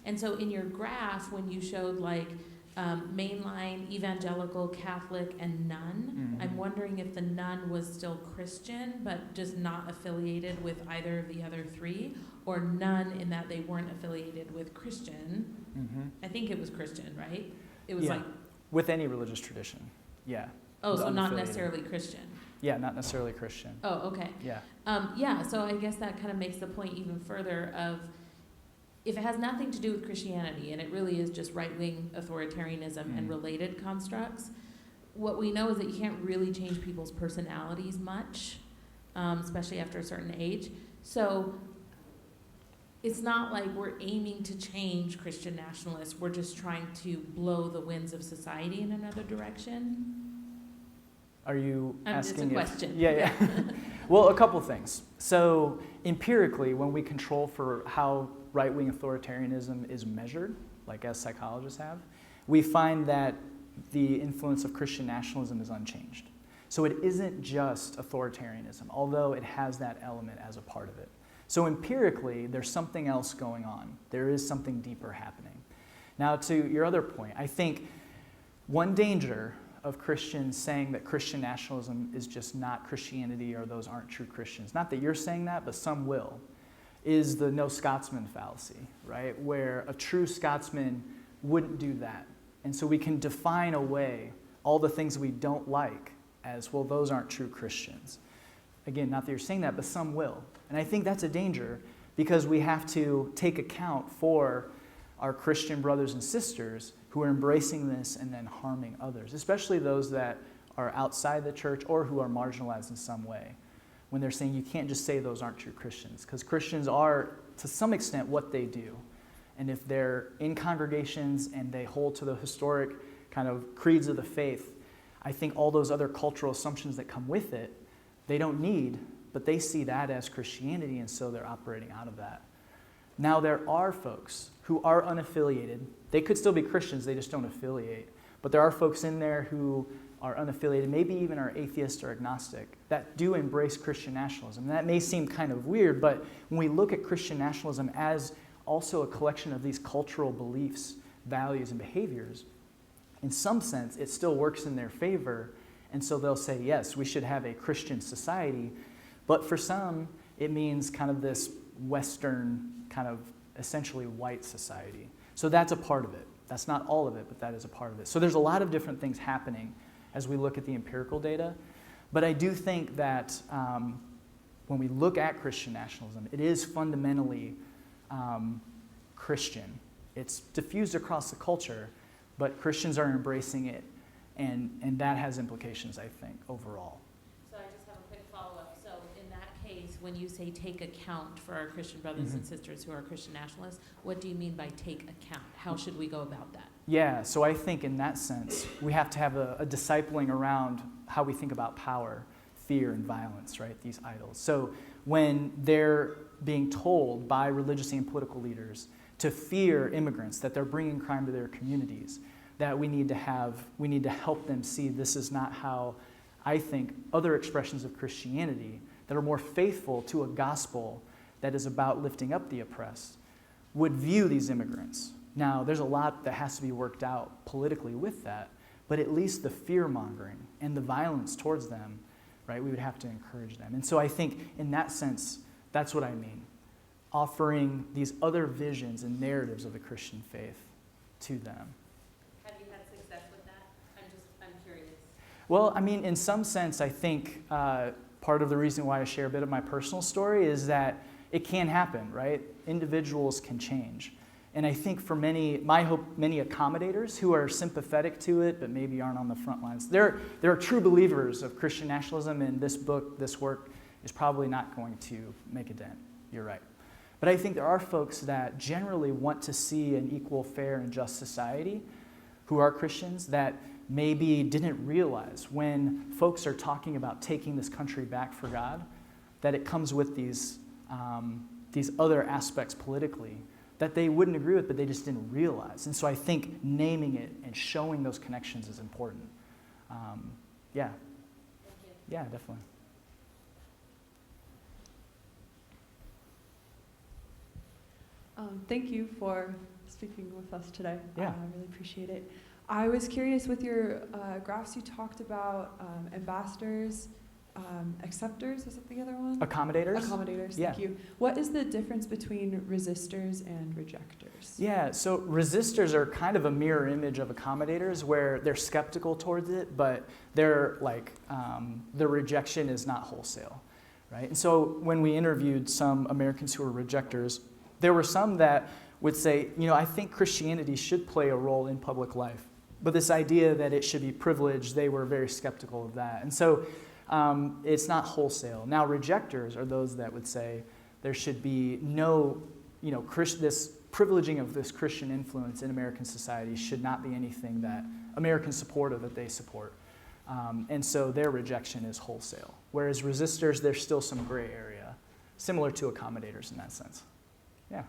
And so in your graph, when you showed like mainline, evangelical, Catholic, and none, I'm wondering if the none was still Christian, but just not affiliated with either of the other three, or none in that they weren't affiliated with Christian. I think it was Christian, right? It was like... With any religious tradition, yeah. Oh, so not necessarily Christian. Yeah, not necessarily Christian. Oh, okay. Yeah. So I guess that kind of makes the point even further of, if it has nothing to do with Christianity and it really is just right-wing authoritarianism and related constructs, what we know is that you can't really change people's personalities much, especially after a certain age. So it's not like we're aiming to change Christian nationalists. We're just trying to blow the winds of society in another direction. Are you asking? It's a question. Yeah. Well, a couple things. So empirically, when we control for how right-wing authoritarianism is measured, like as psychologists have, we find that the influence of Christian nationalism is unchanged. So it isn't just authoritarianism, although it has that element as a part of it. So empirically, there's something else going on. There is something deeper happening. Now, to your other point, I think one danger of Christians saying that Christian nationalism is just not Christianity or those aren't true Christians, not that you're saying that, but some will, is the no Scotsman fallacy, right? Where a true Scotsman wouldn't do that. And so we can define away all the things we don't like as, well, those aren't true Christians. Again, not that you're saying that, but some will. And I think that's a danger because we have to take account for our Christian brothers and sisters who are embracing this and then harming others, especially those that are outside the church or who are marginalized in some way. When they're saying you can't just say those aren't true Christians, because Christians are, to some extent, what they do. And if they're in congregations and they hold to the historic kind of creeds of the faith, I think all those other cultural assumptions that come with it, they don't need, but they see that as Christianity, and so they're operating out of that. Now, there are folks who are unaffiliated. They could still be Christians, they just don't affiliate. But there are folks in there who are unaffiliated, maybe even are atheist or agnostic, that do embrace Christian nationalism. And that may seem kind of weird, but when we look at Christian nationalism as also a collection of these cultural beliefs, values, and behaviors, in some sense, it still works in their favor. And so they'll say, yes, we should have a Christian society. But for some, it means kind of this Western, kind of essentially white society. So that's a part of it. That's not all of it, but that is a part of it. So there's a lot of different things happening as we look at the empirical data. But I do think that when we look at Christian nationalism, it is fundamentally Christian. It's diffused across the culture, but Christians are embracing it, and that has implications, I think, overall. So I just have a quick follow-up. So in that case, when you say take account for our Christian brothers and sisters who are Christian nationalists, what do you mean by take account? How should we go about that? Yeah, so I think in that sense, we have to have a discipling around how we think about power, fear, and violence, right? These idols. So when they're being told by religious and political leaders to fear immigrants, that they're bringing crime to their communities, that we need to help them see this is not how I think other expressions of Christianity that are more faithful to a gospel that is about lifting up the oppressed would view these immigrants. Now, there's a lot that has to be worked out politically with that, but at least the fear-mongering and the violence towards them, right, we would have to encourage them. And so I think in that sense, that's what I mean, offering these other visions and narratives of the Christian faith to them. Have you had success with that? I'm curious. Well, I mean, in some sense, I think part of the reason why I share a bit of my personal story is that it can happen, right? Individuals can change. And I think for many accommodators who are sympathetic to it, but maybe aren't on the front lines, there are true believers of Christian nationalism, and this work is probably not going to make a dent. You're right. But I think there are folks that generally want to see an equal, fair, and just society who are Christians that maybe didn't realize when folks are talking about taking this country back for God, that it comes with these other aspects politically that they wouldn't agree with, but they just didn't realize. And so I think naming it and showing those connections is important. Yeah. Yeah, definitely. Thank you for speaking with us today. Yeah. I really appreciate it. I was curious, with your graphs, you talked about ambassadors, acceptors, was that the other one? Accommodators? Accommodators, Yeah. thank you. What is the difference between resistors and rejectors? Yeah, so resistors are kind of a mirror image of accommodators, where they're skeptical towards it, but they're like, the rejection is not wholesale, right? And so when we interviewed some Americans who were rejectors, there were some that would say, I think Christianity should play a role in public life, but this idea that it should be privileged, they were very skeptical of that. And so it's not wholesale. Now, rejectors are those that would say there should be no, this privileging of this Christian influence in American society should not be anything that Americans support or that they support. And so their rejection is wholesale. Whereas resistors, there's still some gray area, similar to accommodators in that sense. Yeah.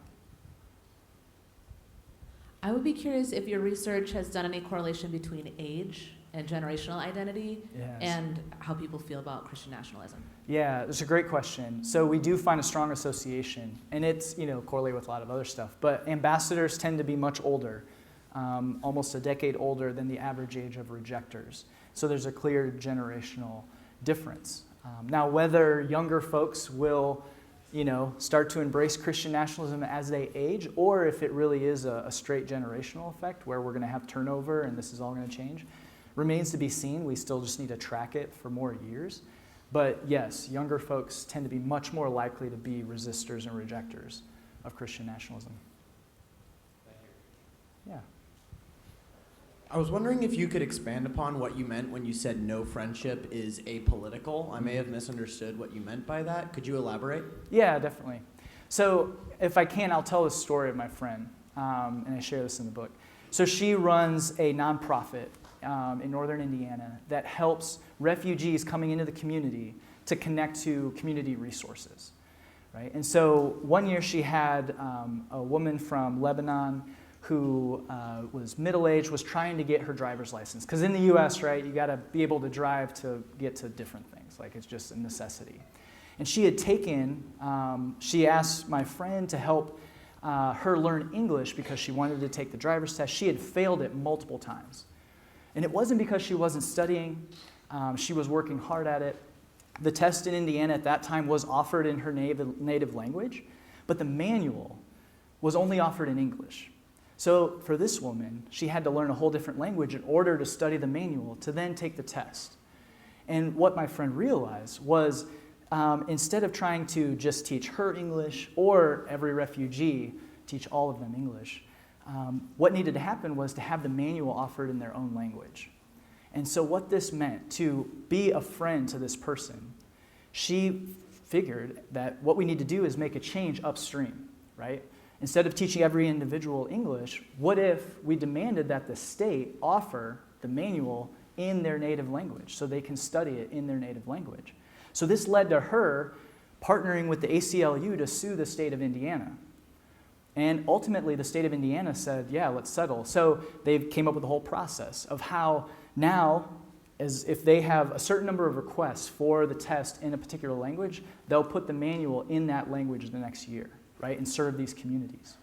I would be curious if your research has done any correlation between age and generational identity and how people feel about Christian nationalism. Yeah, it's a great question. So we do find a strong association, and it's correlated with a lot of other stuff. But ambassadors tend to be much older, almost a decade older than the average age of rejectors. So there's a clear generational difference. Now, whether younger folks will start to embrace Christian nationalism as they age, or if it really is a straight generational effect where we're going to have turnover and this is all going to change, remains to be seen. We still just need to track it for more years. But yes, younger folks tend to be much more likely to be resistors and rejectors of Christian nationalism. Thank you. Yeah. I was wondering if you could expand upon what you meant when you said no friendship is apolitical. I may have misunderstood what you meant by that. Could you elaborate? Yeah, definitely. So if I can, I'll tell the story of my friend, and I share this in the book. So she runs a nonprofit in northern Indiana that helps refugees coming into the community to connect to community resources, right? And so one year she had a woman from Lebanon who was middle-aged, was trying to get her driver's license. Because in the US, right, you gotta be able to drive to get to different things. Like, it's just a necessity. And she had she asked my friend to help her learn English because she wanted to take the driver's test. She had failed it multiple times. And it wasn't because she wasn't studying. She was working hard at it. The test in Indiana at that time was offered in her native language, but the manual was only offered in English. So for this woman, she had to learn a whole different language in order to study the manual to then take the test. And what my friend realized was instead of trying to just teach her English or every refugee teach all of them English, what needed to happen was to have the manual offered in their own language. And so what this meant, to be a friend to this person, she figured that what we need to do is make a change upstream, right? Instead of teaching every individual English, what if we demanded that the state offer the manual in their native language so they can study it in their native language? So this led to her partnering with the ACLU to sue the state of Indiana. And ultimately, the state of Indiana said, yeah, let's settle. So they came up with a whole process of how now, as if they have a certain number of requests for the test in a particular language, they'll put the manual in that language the next year, right, and serve these communities.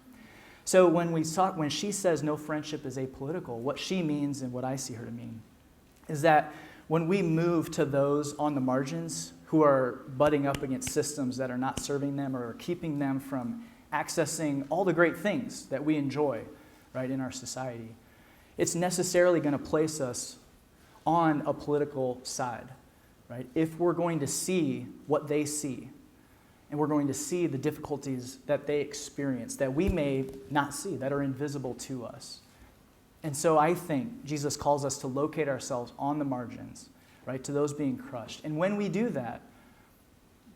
So when she says no friendship is apolitical, what she means and what I see her to mean is that when we move to those on the margins who are butting up against systems that are not serving them or are keeping them from accessing all the great things that we enjoy, right, in our society, it's necessarily going to place us on a political side, right? If we're going to see what they see, and we're going to see the difficulties that they experience that we may not see, that are invisible to us. And so I think Jesus calls us to locate ourselves on the margins, right, to those being crushed. And when we do that,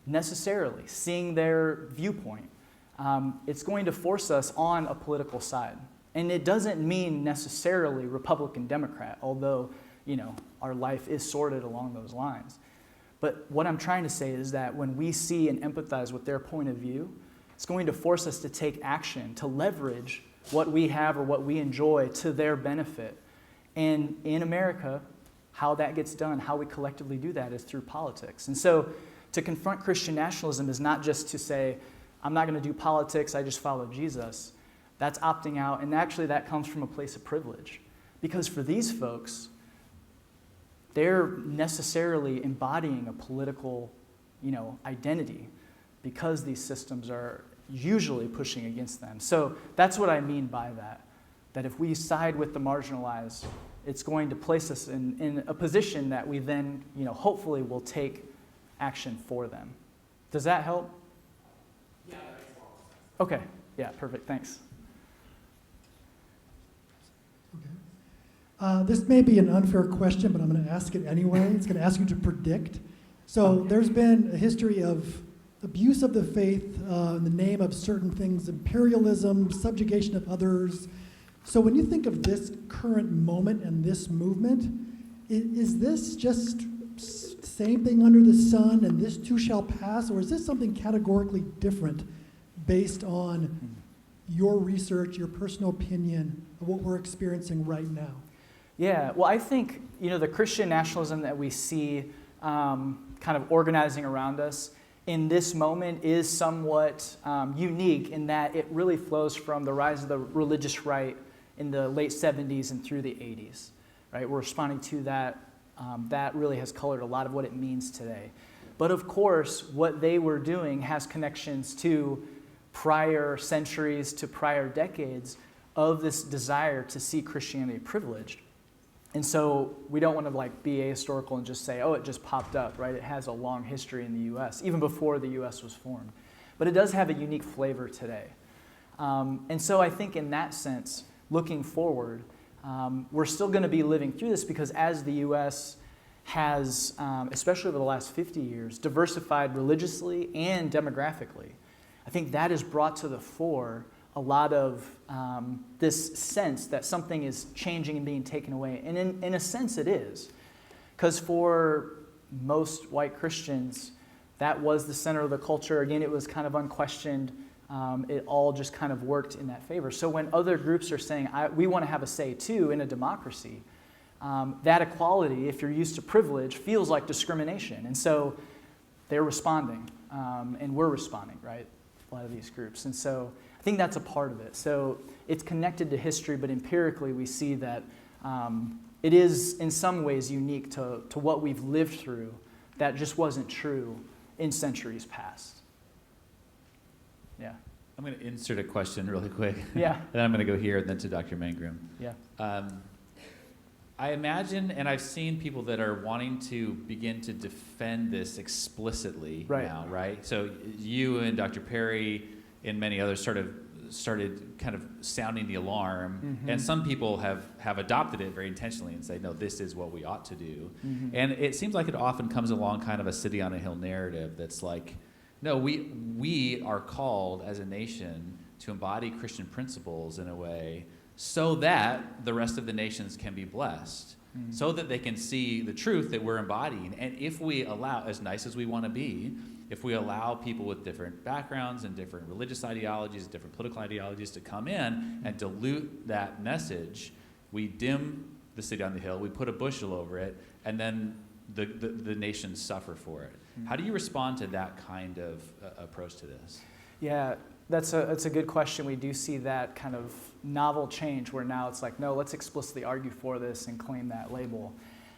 necessarily seeing their viewpoint, it's going to force us on a political side. And it doesn't mean necessarily Republican, Democrat, although, our life is sorted along those lines. But what I'm trying to say is that when we see and empathize with their point of view, it's going to force us to take action, to leverage what we have or what we enjoy to their benefit. And in America, how that gets done, how we collectively do that is through politics. And so to confront Christian nationalism is not just to say, I'm not going to do politics, I just follow Jesus. That's opting out, and actually that comes from a place of privilege. Because for these folks, they're necessarily embodying a political, identity because these systems are usually pushing against them. So that's what I mean by that. That if we side with the marginalized, it's going to place us in a position that we then, hopefully will take action for them. Does that help? Yeah, that makes a lot of sense. Okay. Yeah, perfect. Thanks. Okay. This may be an unfair question, but I'm going to ask it anyway. It's going to ask you to predict. So there's been a history of abuse of the faith in the name of certain things, imperialism, subjugation of others. So when you think of this current moment and this movement, is this just same thing under the sun and this too shall pass, or is this something categorically different based on your research, your personal opinion of what we're experiencing right now? Yeah, well, I think, the Christian nationalism that we see kind of organizing around us in this moment is somewhat unique in that it really flows from the rise of the religious right in the late 70s and through the 80s, right? We're responding to that. That really has colored a lot of what it means today. But of course, what they were doing has connections to prior centuries, to prior decades of this desire to see Christianity privileged. And so we don't want to be ahistorical and just say, oh, it just popped up, right? It has a long history in the U.S., even before the U.S. was formed. But it does have a unique flavor today. And so I think in that sense, looking forward, we're still going to be living through this because as the U.S. has, especially over the last 50 years, diversified religiously and demographically, I think that has brought to the fore a lot of this sense that something is changing and being taken away. And in a sense it is. Because for most white Christians, that was the center of the culture. Again, it was kind of unquestioned. It all just kind of worked in that favor. So when other groups are saying, we want to have a say too in a democracy, that equality, if you're used to privilege, feels like discrimination. And so they're responding, and we're responding, right? A lot of these groups. And so I think that's a part of it. So it's connected to history, but empirically we see that it is in some ways unique to what we've lived through that just wasn't true in centuries past. Yeah. I'm going to insert a question really quick. Yeah. Then I'm going to go here and then to Dr. Mangrum. Yeah. I imagine, and I've seen people that are wanting to begin to defend this explicitly now, right? So you and Dr. Perry and many others started kind of sounding the alarm, and some people have adopted it very intentionally and say, no, this is what we ought to do. And it seems like it often comes along kind of a city on a hill narrative that's like, no, we are called as a nation to embody Christian principles in a way so that the rest of the nations can be blessed, so that they can see the truth that we're embodying. And if we allow, as nice as we want to be, if we allow people with different backgrounds and different religious ideologies, different political ideologies to come in and dilute that message, we dim the city on the hill, we put a bushel over it, and then the nations suffer for it. How do you respond to that kind of approach to this? Yeah, that's a good question. We do see that kind of novel change where now it's like, no, let's explicitly argue for this and claim that label.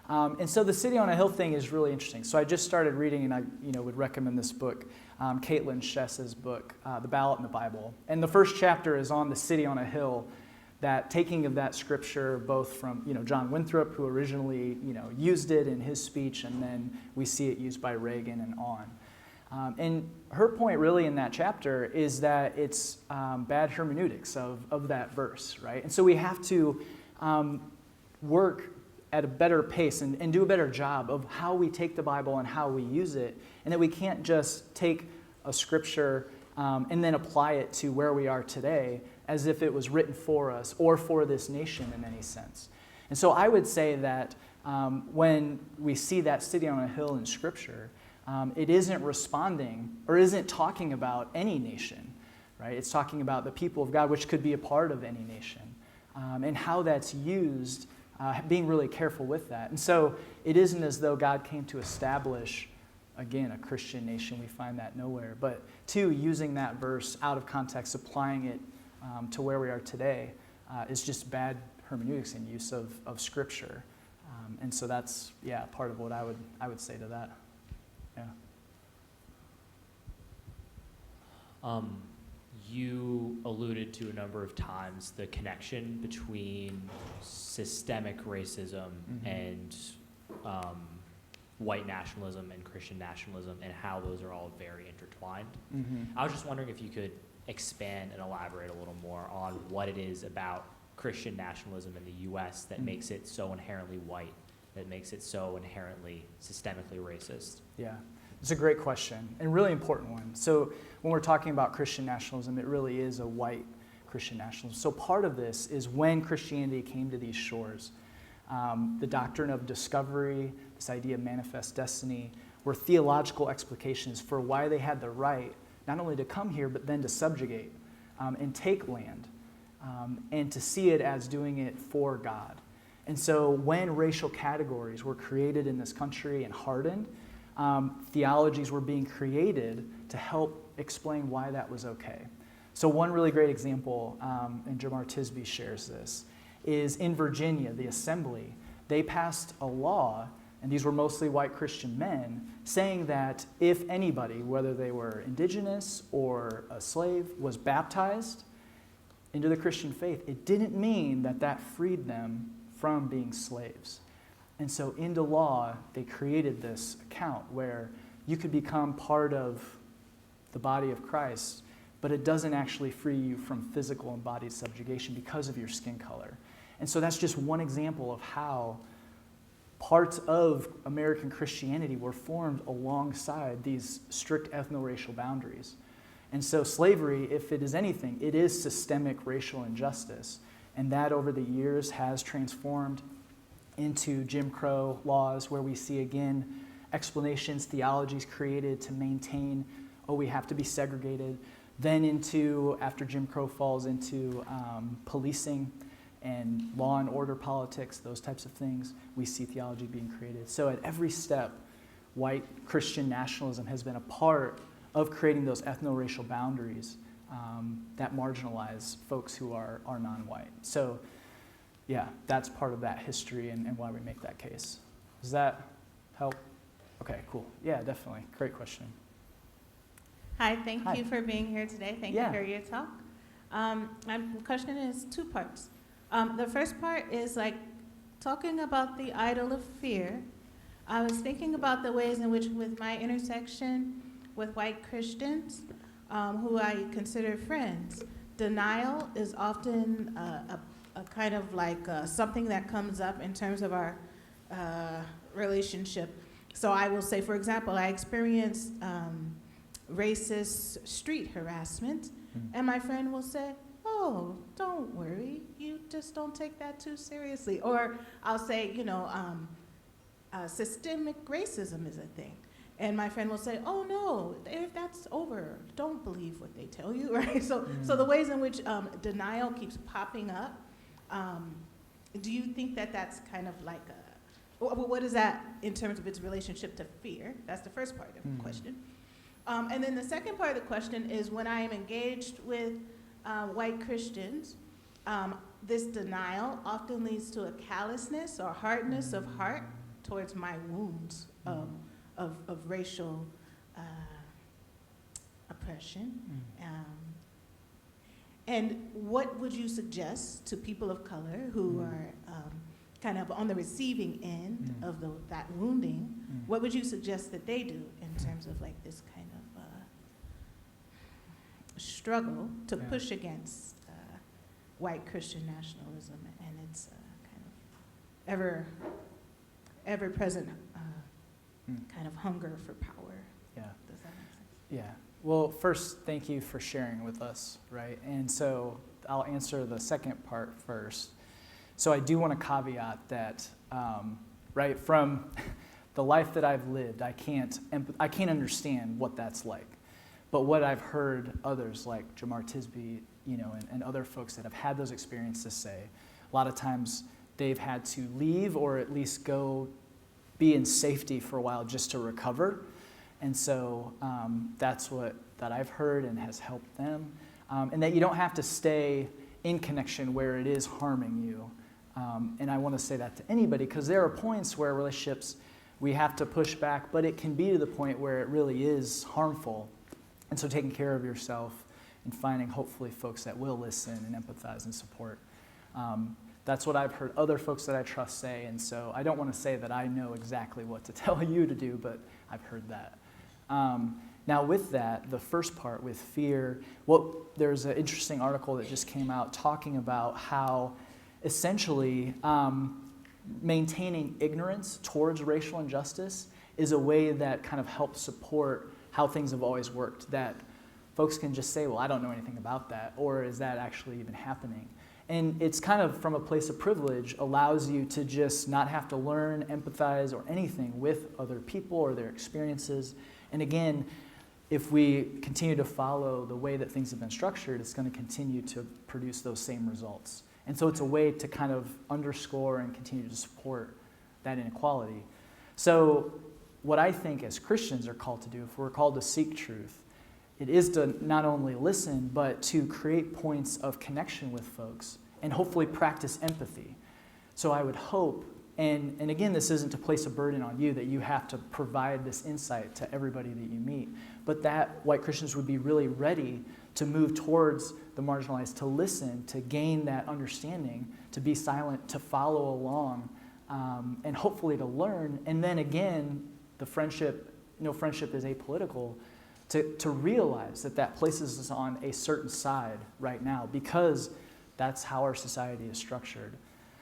And so the city on a hill thing is really interesting. So I just started reading, and I would recommend this book, Caitlin Chess's book, The Ballot in the Bible. And the first chapter is on the city on a hill, that taking of that scripture both from John Winthrop, who originally used it in his speech, and then we see it used by Reagan and on. And her point really in that chapter is that it's bad hermeneutics of that verse, right? And so we have to work at a better pace and do a better job of how we take the Bible and how we use it, and that we can't just take a scripture and then apply it to where we are today as if it was written for us or for this nation in any sense. And so I would say that when we see that city on a hill in Scripture, it isn't responding or isn't talking about any nation, right? It's talking about the people of God, which could be a part of any nation, and how that's used, being really careful with that. And so it isn't as though God came to establish, again, a Christian nation. We find that nowhere. But two, using that verse out of context, applying it to where we are today, is just bad hermeneutics and use of Scripture. And so that's, part of what I would say to that. Yeah. You alluded to a number of times the connection between systemic racism and white nationalism and Christian nationalism, and how those are all very intertwined. I was just wondering if you could expand and elaborate a little more on what it is about Christian nationalism in the U.S. that makes it so inherently white, that makes it so inherently systemically racist. Yeah, it's a great question and really important one. So when we're talking about Christian nationalism, it really is a white Christian nationalism. So part of this is when Christianity came to these shores, the doctrine of discovery, this idea of manifest destiny, were theological explications for why they had the right not only to come here, but then to subjugate and take land, and to see it as doing it for God. And so when racial categories were created in this country and hardened, theologies were being created to help explain why that was okay. So one really great example, and Jamar Tisby shares this, is in Virginia, the Assembly, they passed a law, and these were mostly white Christian men, saying that if anybody, whether they were indigenous or a slave, was baptized into the Christian faith, it didn't mean that that freed them from being slaves. And so into law, they created this account where you could become part of the body of Christ, but it doesn't actually free you from physical embodied subjugation because of your skin color. And so that's just one example of how parts of American Christianity were formed alongside these strict ethno-racial boundaries. And so slavery, if it is anything, it is systemic racial injustice. And that over the years has transformed into Jim Crow laws, where we see, again, explanations, theologies created to maintain, we have to be segregated. Then into, after Jim Crow falls into policing and law and order politics, those types of things, we see theology being created. So at every step, white Christian nationalism has been a part of creating those ethno-racial boundaries that marginalize folks who are non-white. So yeah, that's part of that history and why we make that case. Does that help? Okay, cool. Yeah, definitely. Great question. Hi, thank you for being here today. Thank you for your talk. My question is two parts. The first part is like talking about the idol of fear. I was thinking about the ways in which, with my intersection with white Christians, who I consider friends, denial is often a kind of like something that comes up in terms of our relationship. So I will say, for example, I experienced racist street harassment, and my friend will say, oh, don't worry, you just don't take that too seriously. Or I'll say, systemic racism is a thing. And my friend will say, oh no, if that's over, don't believe what they tell you, right? So the ways in which denial keeps popping up, do you think that that's kind of like what is that in terms of its relationship to fear? That's the first part of the question. And then the second part of the question is, when I am engaged with white Christians, this denial often leads to a callousness or hardness of heart towards my wounds of racial oppression. And what would you suggest to people of color who are kind of on the receiving end of that wounding? What would you suggest that they do in terms of like this kind of struggle to push against white Christian nationalism and its kind of ever-present kind of hunger for power? Yeah. Does that make sense? Yeah. Well, first, thank you for sharing with us, right? And so I'll answer the second part first. So I do want to caveat that, right, from the life that I've lived, I can't understand what that's like. But what I've heard others like Jamar Tisby, and other folks that have had those experiences say, a lot of times they've had to leave or at least go be in safety for a while just to recover. And so that's that I've heard and has helped them. And that you don't have to stay in connection where it is harming you. And I want to say that to anybody, because there are points where relationships, we have to push back, but it can be to the point where it really is harmful. And so taking care of yourself and finding hopefully folks that will listen and empathize and support. That's what I've heard other folks that I trust say, and so I don't want to say that I know exactly what to tell you to do, but I've heard that. Now with that, the first part with fear, there's an interesting article that just came out talking about how essentially maintaining ignorance towards racial injustice is a way that kind of helps support how things have always worked, that folks can just say, well, I don't know anything about that, or is that actually even happening? And it's kind of from a place of privilege, allows you to just not have to learn, empathize, or anything with other people or their experiences. And again, if we continue to follow the way that things have been structured, it's going to continue to produce those same results. And so it's a way to kind of underscore and continue to support that inequality. So what I think as Christians are called to do, if we're called to seek truth, it is to not only listen, but to create points of connection with folks and hopefully practice empathy. So I would hope, and again, this isn't to place a burden on you that you have to provide this insight to everybody that you meet, but that white Christians would be really ready to move towards the marginalized, to listen, to gain that understanding, to be silent, to follow along, and hopefully to learn. And then again, the friendship, friendship is apolitical, to realize that places us on a certain side right now because that's how our society is structured.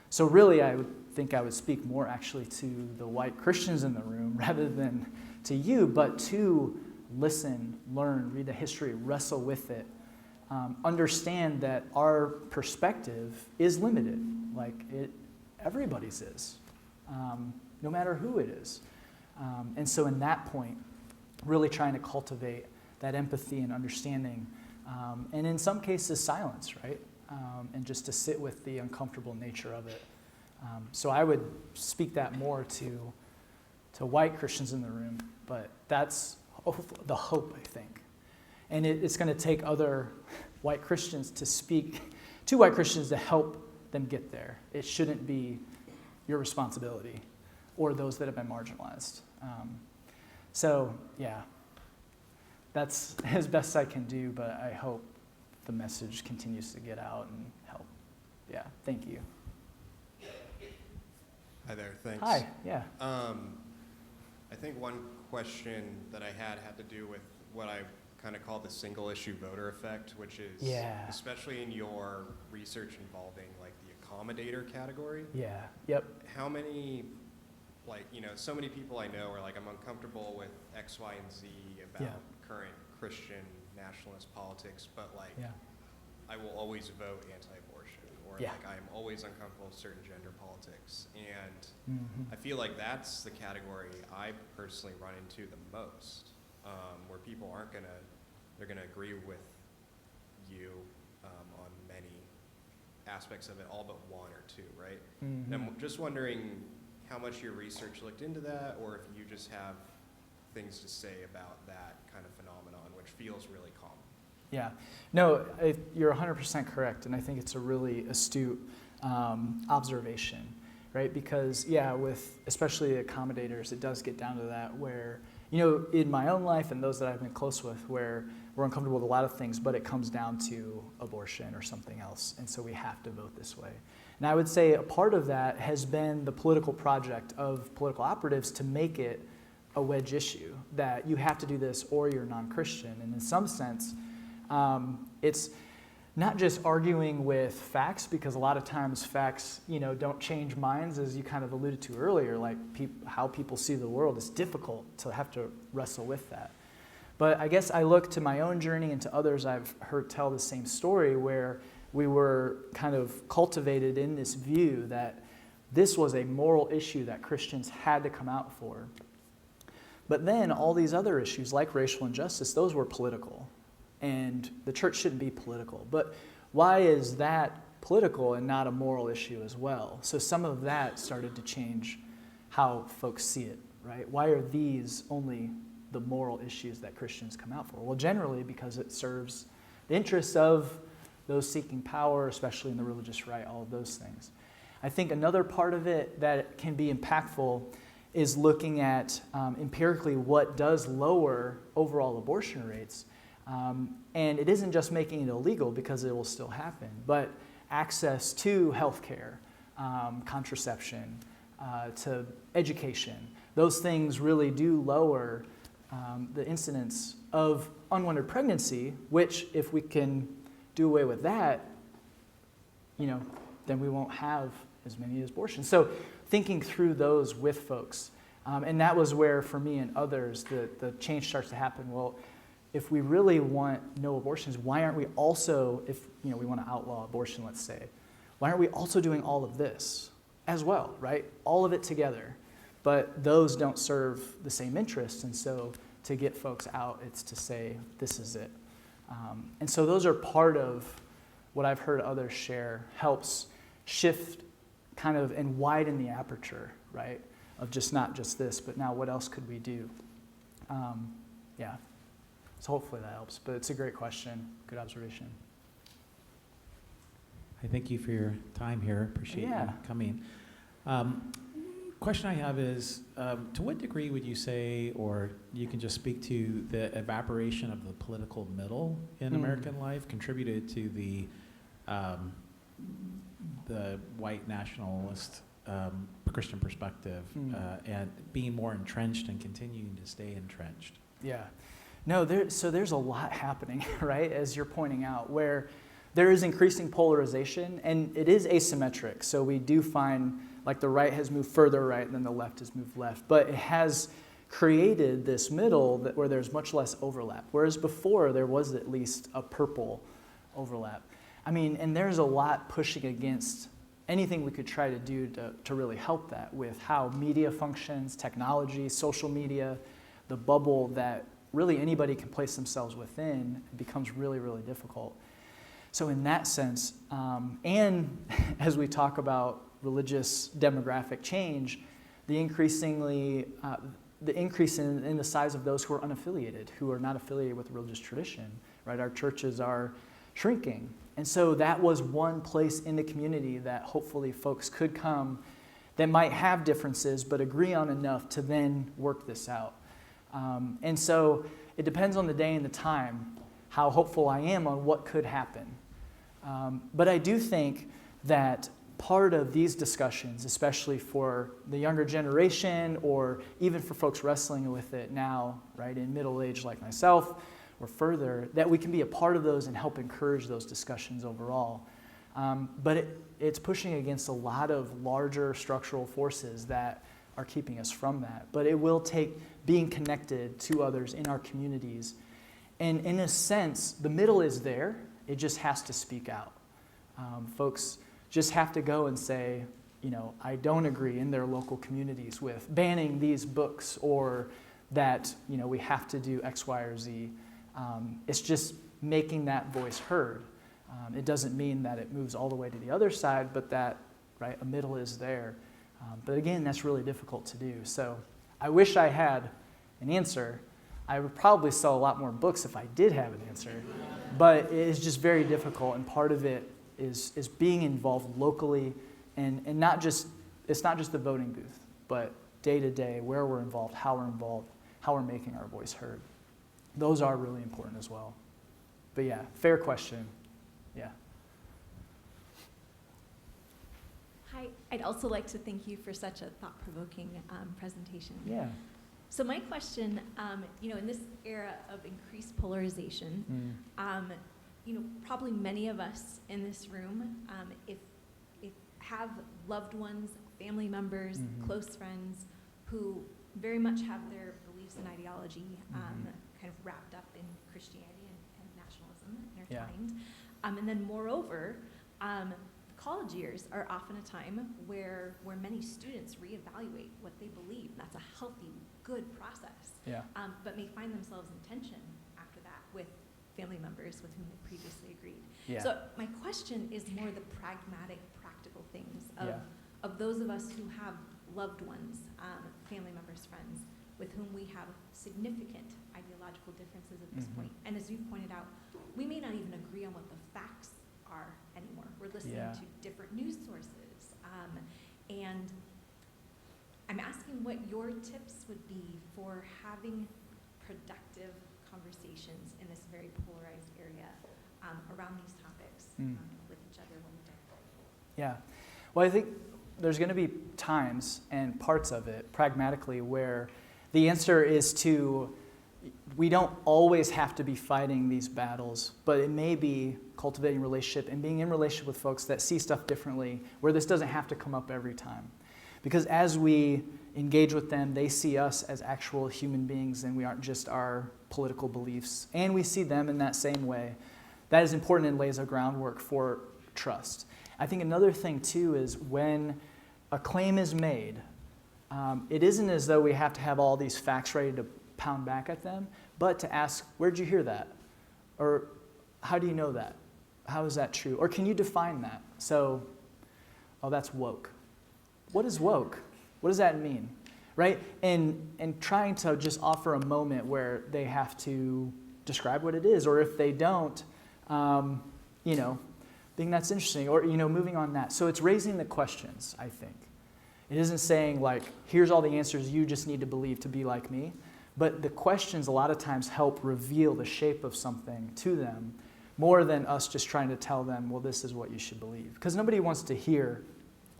So really, I would think I would speak more actually to the white Christians in the room rather than to you, but to listen, learn, read the history, wrestle with it, understand that our perspective is limited, like everybody's is, no matter who it is. And so in that point, really trying to cultivate that empathy and understanding, and in some cases silence, right? And just to sit with the uncomfortable nature of it. So I would speak that more to white Christians in the room, but that's the hope, I think. And it's going to take other white Christians to speak to white Christians to help them get there. It shouldn't be your responsibility or those that have been marginalized. So, yeah, that's as best I can do, but I hope the message continues to get out and help. Yeah, thank you. Hi there, thanks. Hi, yeah. I think one question that I had to do with what I kind of call the single issue voter effect, which is especially in your research involving like the accommodator category. Yeah, yep. How many, so many people I know are like, I'm uncomfortable with X, Y, and Z about current Christian nationalist politics, but I will always vote anti-abortion, or I'm always uncomfortable with certain gender politics. And I feel like that's the category I personally run into the most, where people they're gonna agree with you on many aspects of it, all but one or two, right? And I'm just wondering how much your research looked into that, or if you just have things to say about that kind of phenomenon, which feels really common. Yeah, no, you're 100% correct, and I think it's a really astute observation, right? Because, with especially accommodators, it does get down to that where, in my own life and those that I've been close with, where we're uncomfortable with a lot of things, but it comes down to abortion or something else, and so we have to vote this way. And I would say a part of that has been the political project of political operatives to make it a wedge issue, that you have to do this or you're non-Christian. And in some sense, it's not just arguing with facts, because a lot of times facts, don't change minds, as you kind of alluded to earlier, like how people see the world. It's difficult to have to wrestle with that. But I guess I look to my own journey and to others I've heard tell the same story, where we were kind of cultivated in this view that this was a moral issue that Christians had to come out for. But then all these other issues like racial injustice, those were political. And the church shouldn't be political. But why is that political and not a moral issue as well? So some of that started to change how folks see it, right? Why are these only the moral issues that Christians come out for? Well, generally because it serves the interests of those seeking power, especially in the religious right, all of those things. I think another part of it that can be impactful is looking at empirically what does lower overall abortion rates. And it isn't just making it illegal, because it will still happen, but access to health care, contraception, to education. Those things really do lower the incidence of unwanted pregnancy, which if we can do away with that, then we won't have as many abortions. So thinking through those with folks. And that was where, for me and others, the change starts to happen. Well, if we really want no abortions, why aren't we also, if we want to outlaw abortion, let's say, why aren't we also doing all of this as well, right? All of it together. But those don't serve the same interests, and so to get folks out, it's to say, this is it. And so those are part of what I've heard others share, helps shift kind of and widen the aperture, right? Of just not just this, but now what else could we do? Yeah. So hopefully that helps, but it's a great question, good observation. I thank you for your time here. Appreciate you coming. Question I have is, to what degree would you say, or you can just speak to, the evaporation of the political middle in American life contributed to the white nationalist Christian perspective and being more entrenched and continuing to stay entrenched? Yeah. No, there's a lot happening, right, as you're pointing out, where there is increasing polarization, and it is asymmetric. So we do find, like, the right has moved further right, and then the left has moved left. But it has created this middle where there's much less overlap, whereas before there was at least a purple overlap. I mean, and there's a lot pushing against anything we could try to do to really help that, with how media functions, technology, social media, the bubble that really anybody can place themselves within. It becomes really, really difficult. So in that sense, and as we talk about religious demographic change, the increase in the size of those who are unaffiliated, who are not affiliated with the religious tradition, right? Our churches are shrinking. And so that was one place in the community that hopefully folks could come that might have differences but agree on enough to then work this out. And so it depends on the day and the time how hopeful I am on what could happen. But I do think that part of these discussions, especially for the younger generation or even for folks wrestling with it now, right, in middle age like myself or further, that we can be a part of those and help encourage those discussions overall. But it's pushing against a lot of larger structural forces that are keeping us from that. But it will take being connected to others in our communities. And in a sense, the middle is there. It just has to speak out. Folks just have to go and say, I don't agree in their local communities with banning these books, or that, we have to do X, Y, or Z. It's just making that voice heard. It doesn't mean that it moves all the way to the other side, but that, right, a middle is there. But again, that's really difficult to do. So I wish I had an answer. I would probably sell a lot more books if I did have an answer. But it is just very difficult, and part of it is being involved locally, and it's not just the voting booth, but day to day, where we're involved, how we're making our voice heard. Those are really important as well. But yeah, fair question. Yeah. Hi, I'd also like to thank you for such a thought-provoking presentation. Yeah. So my question, in this era of increased polarization, probably many of us in this room, if have loved ones, family members, close friends who very much have their beliefs and ideology kind of wrapped up in Christianity and nationalism intertwined. And then moreover, college years are often a time where many students reevaluate what they believe. That's a healthy, good process. Yeah. But may find themselves in tension after that with family members with whom they previously agreed. Yeah. So my question is more the pragmatic, practical things of those of us who have loved ones, family members, friends, with whom we have significant ideological differences at this point. And as you pointed out, we may not even agree on what the facts are anymore. We're listening to different news sources. And I'm asking what your tips would be for having productive conversations in this very polarized area around these topics with each other when we don't. Yeah. Well, I think there's going to be times and parts of it, pragmatically, where the answer is to, we don't always have to be fighting these battles, but it may be cultivating relationship and being in relationship with folks that see stuff differently, where this doesn't have to come up every time. Because as we engage with them, they see us as actual human beings, and we aren't just our political beliefs. And we see them in that same way. That is important and lays a groundwork for trust. I think another thing, too, is when a claim is made, it isn't as though we have to have all these facts ready to pound back at them, but to ask, where'd you hear that? Or how do you know that? How is that true? Or can you define that? So, oh, that's woke. What is woke? What does that mean? Right? And trying to just offer a moment where they have to describe what it is, or if they don't, think that's interesting, or, moving on that. So it's raising the questions, I think. It isn't saying, like, here's all the answers you just need to believe to be like me. But the questions a lot of times help reveal the shape of something to them more than us just trying to tell them, well, this is what you should believe. Because nobody wants to hear,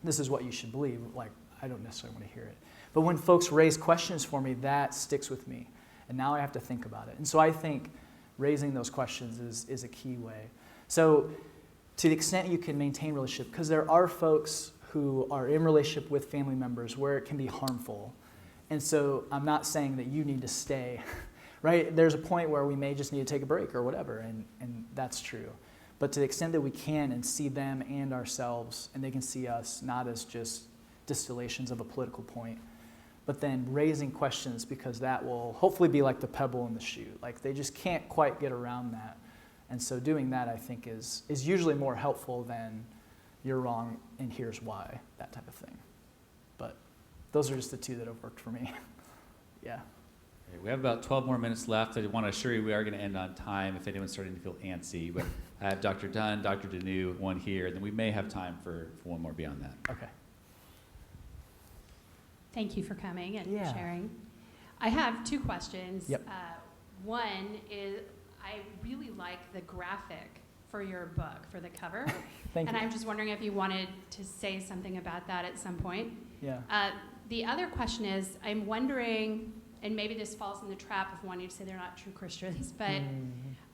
this is what you should believe. Like, I don't necessarily want to hear it. But when folks raise questions for me, that sticks with me. And now I have to think about it. And so I think raising those questions is a key way. So to the extent you can maintain relationship, because there are folks who are in relationship with family members where it can be harmful. And so I'm not saying that you need to stay, right? There's a point where we may just need to take a break or whatever, and that's true. But to the extent that we can and see them and ourselves, and they can see us not as just distillations of a political point, but then raising questions, because that will hopefully be like the pebble in the shoe. Like, they just can't quite get around that. And so doing that, I think, is usually more helpful than you're wrong and here's why, that type of thing. But those are just the two that have worked for me. Yeah. We have about 12 more minutes left. I want to assure you we are going to end on time if anyone's starting to feel antsy. But I have Dr. Dunn, Dr. Deneau, one here, and then we may have time for one more beyond that. Okay. Thank you for coming and sharing. I have two questions. Yep. One is, I really like the graphic for your book, for the cover. Thank you. And I'm just wondering if you wanted to say something about that at some point. Yeah. The other question is, I'm wondering, and maybe this falls in the trap of wanting to say they're not true Christians, but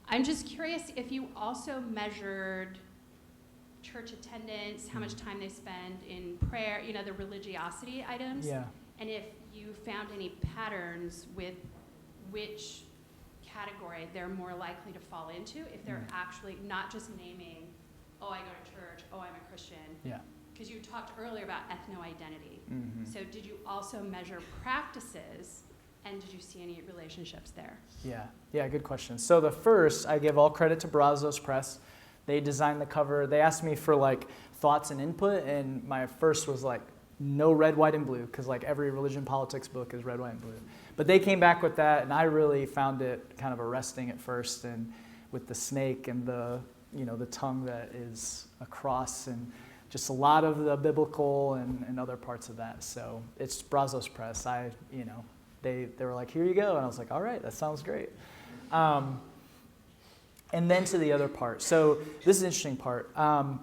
I'm just curious if you also measured church attendance, how much time they spend in prayer, the religiosity items. Yeah. And if you found any patterns with which category they're more likely to fall into, if they're actually not just naming, oh, I go to church, oh, I'm a Christian. Yeah. Because you talked earlier about ethno-identity. Mm-hmm. So did you also measure practices, and did you see any relationships there? Yeah, good question. So the first, I give all credit to Brazos Press. They designed the cover. They asked me for thoughts and input, and my first was no red, white, and blue, because every religion politics book is red, white, and blue. But they came back with that, and I really found it kind of arresting at first, and with the snake and the tongue that is across, and just a lot of the biblical and other parts of that. So it's Brazos Press. They were like, here you go, and I was like, all right, that sounds great. And then to the other part. So this is an interesting part. A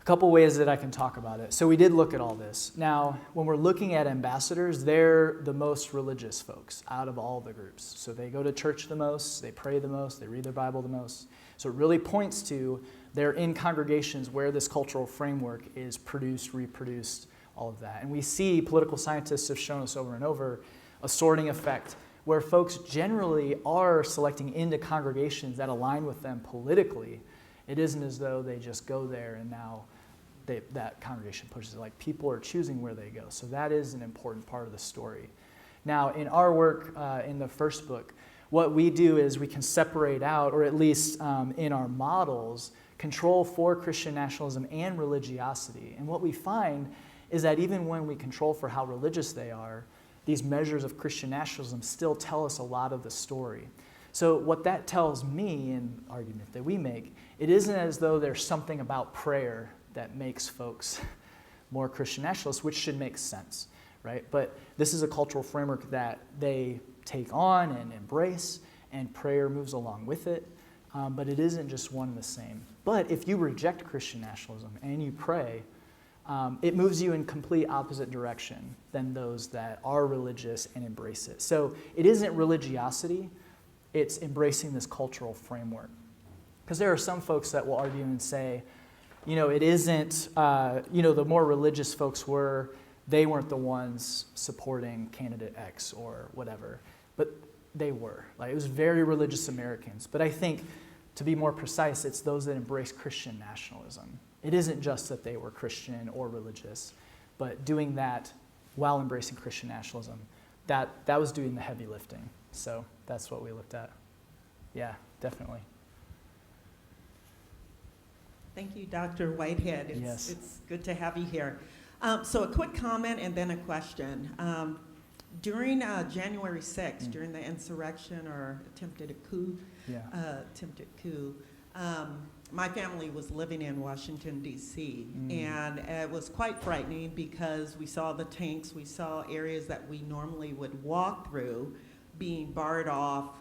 couple ways that I can talk about it. So we did look at all this. Now, when we're looking at ambassadors, they're the most religious folks out of all the groups. So they go to church the most, they pray the most, they read their Bible the most. So it really points to they're in congregations where this cultural framework is produced, reproduced, all of that. And we see, political scientists have shown us over and over, a sorting effect where folks generally are selecting into congregations that align with them politically. It isn't as though they just go there and now that congregation pushes it. Like, people are choosing where they go. So that is an important part of the story. Now, in our work in the first book, what we do is we can separate out, or at least in our models, control for Christian nationalism and religiosity. And what we find is that even when we control for how religious they are, these measures of Christian nationalism still tell us a lot of the story. So what that tells me, in the argument that we make, it isn't as though there's something about prayer that makes folks more Christian nationalists, which should make sense, right? But this is a cultural framework that they take on and embrace, and prayer moves along with it. But it isn't just one and the same. But if you reject Christian nationalism and you pray, it moves you in complete opposite direction than those that are religious and embrace it. So it isn't religiosity, it's embracing this cultural framework. Because there are some folks that will argue and say, it isn't, the more religious folks they weren't the ones supporting candidate X or whatever, but they were. Like, it was very religious Americans. But I think, to be more precise, it's those that embrace Christian nationalism. It isn't just that they were Christian or religious, but doing that while embracing Christian nationalism, that was doing the heavy lifting. So that's what we looked at. Yeah, definitely. Thank you, Dr. Whitehead. It's good to have you here. So a quick comment and then a question. During January 6th, during the insurrection or attempted coup, my family was living in Washington, D.C., and it was quite frightening because we saw the tanks, we saw areas that we normally would walk through being barred off,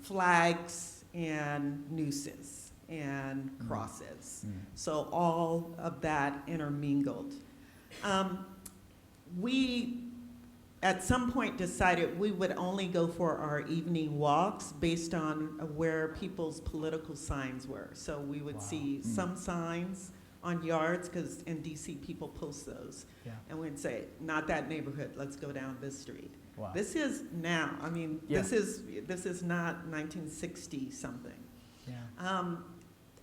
flags and nooses and crosses. So all of that intermingled. We, at some point, decided we would only go for our evening walks based on where people's political signs were. So we would see some signs on yards, because in DC people post those. And we'd say, not that neighborhood, let's go down this street. This is now, this is not 1960 something.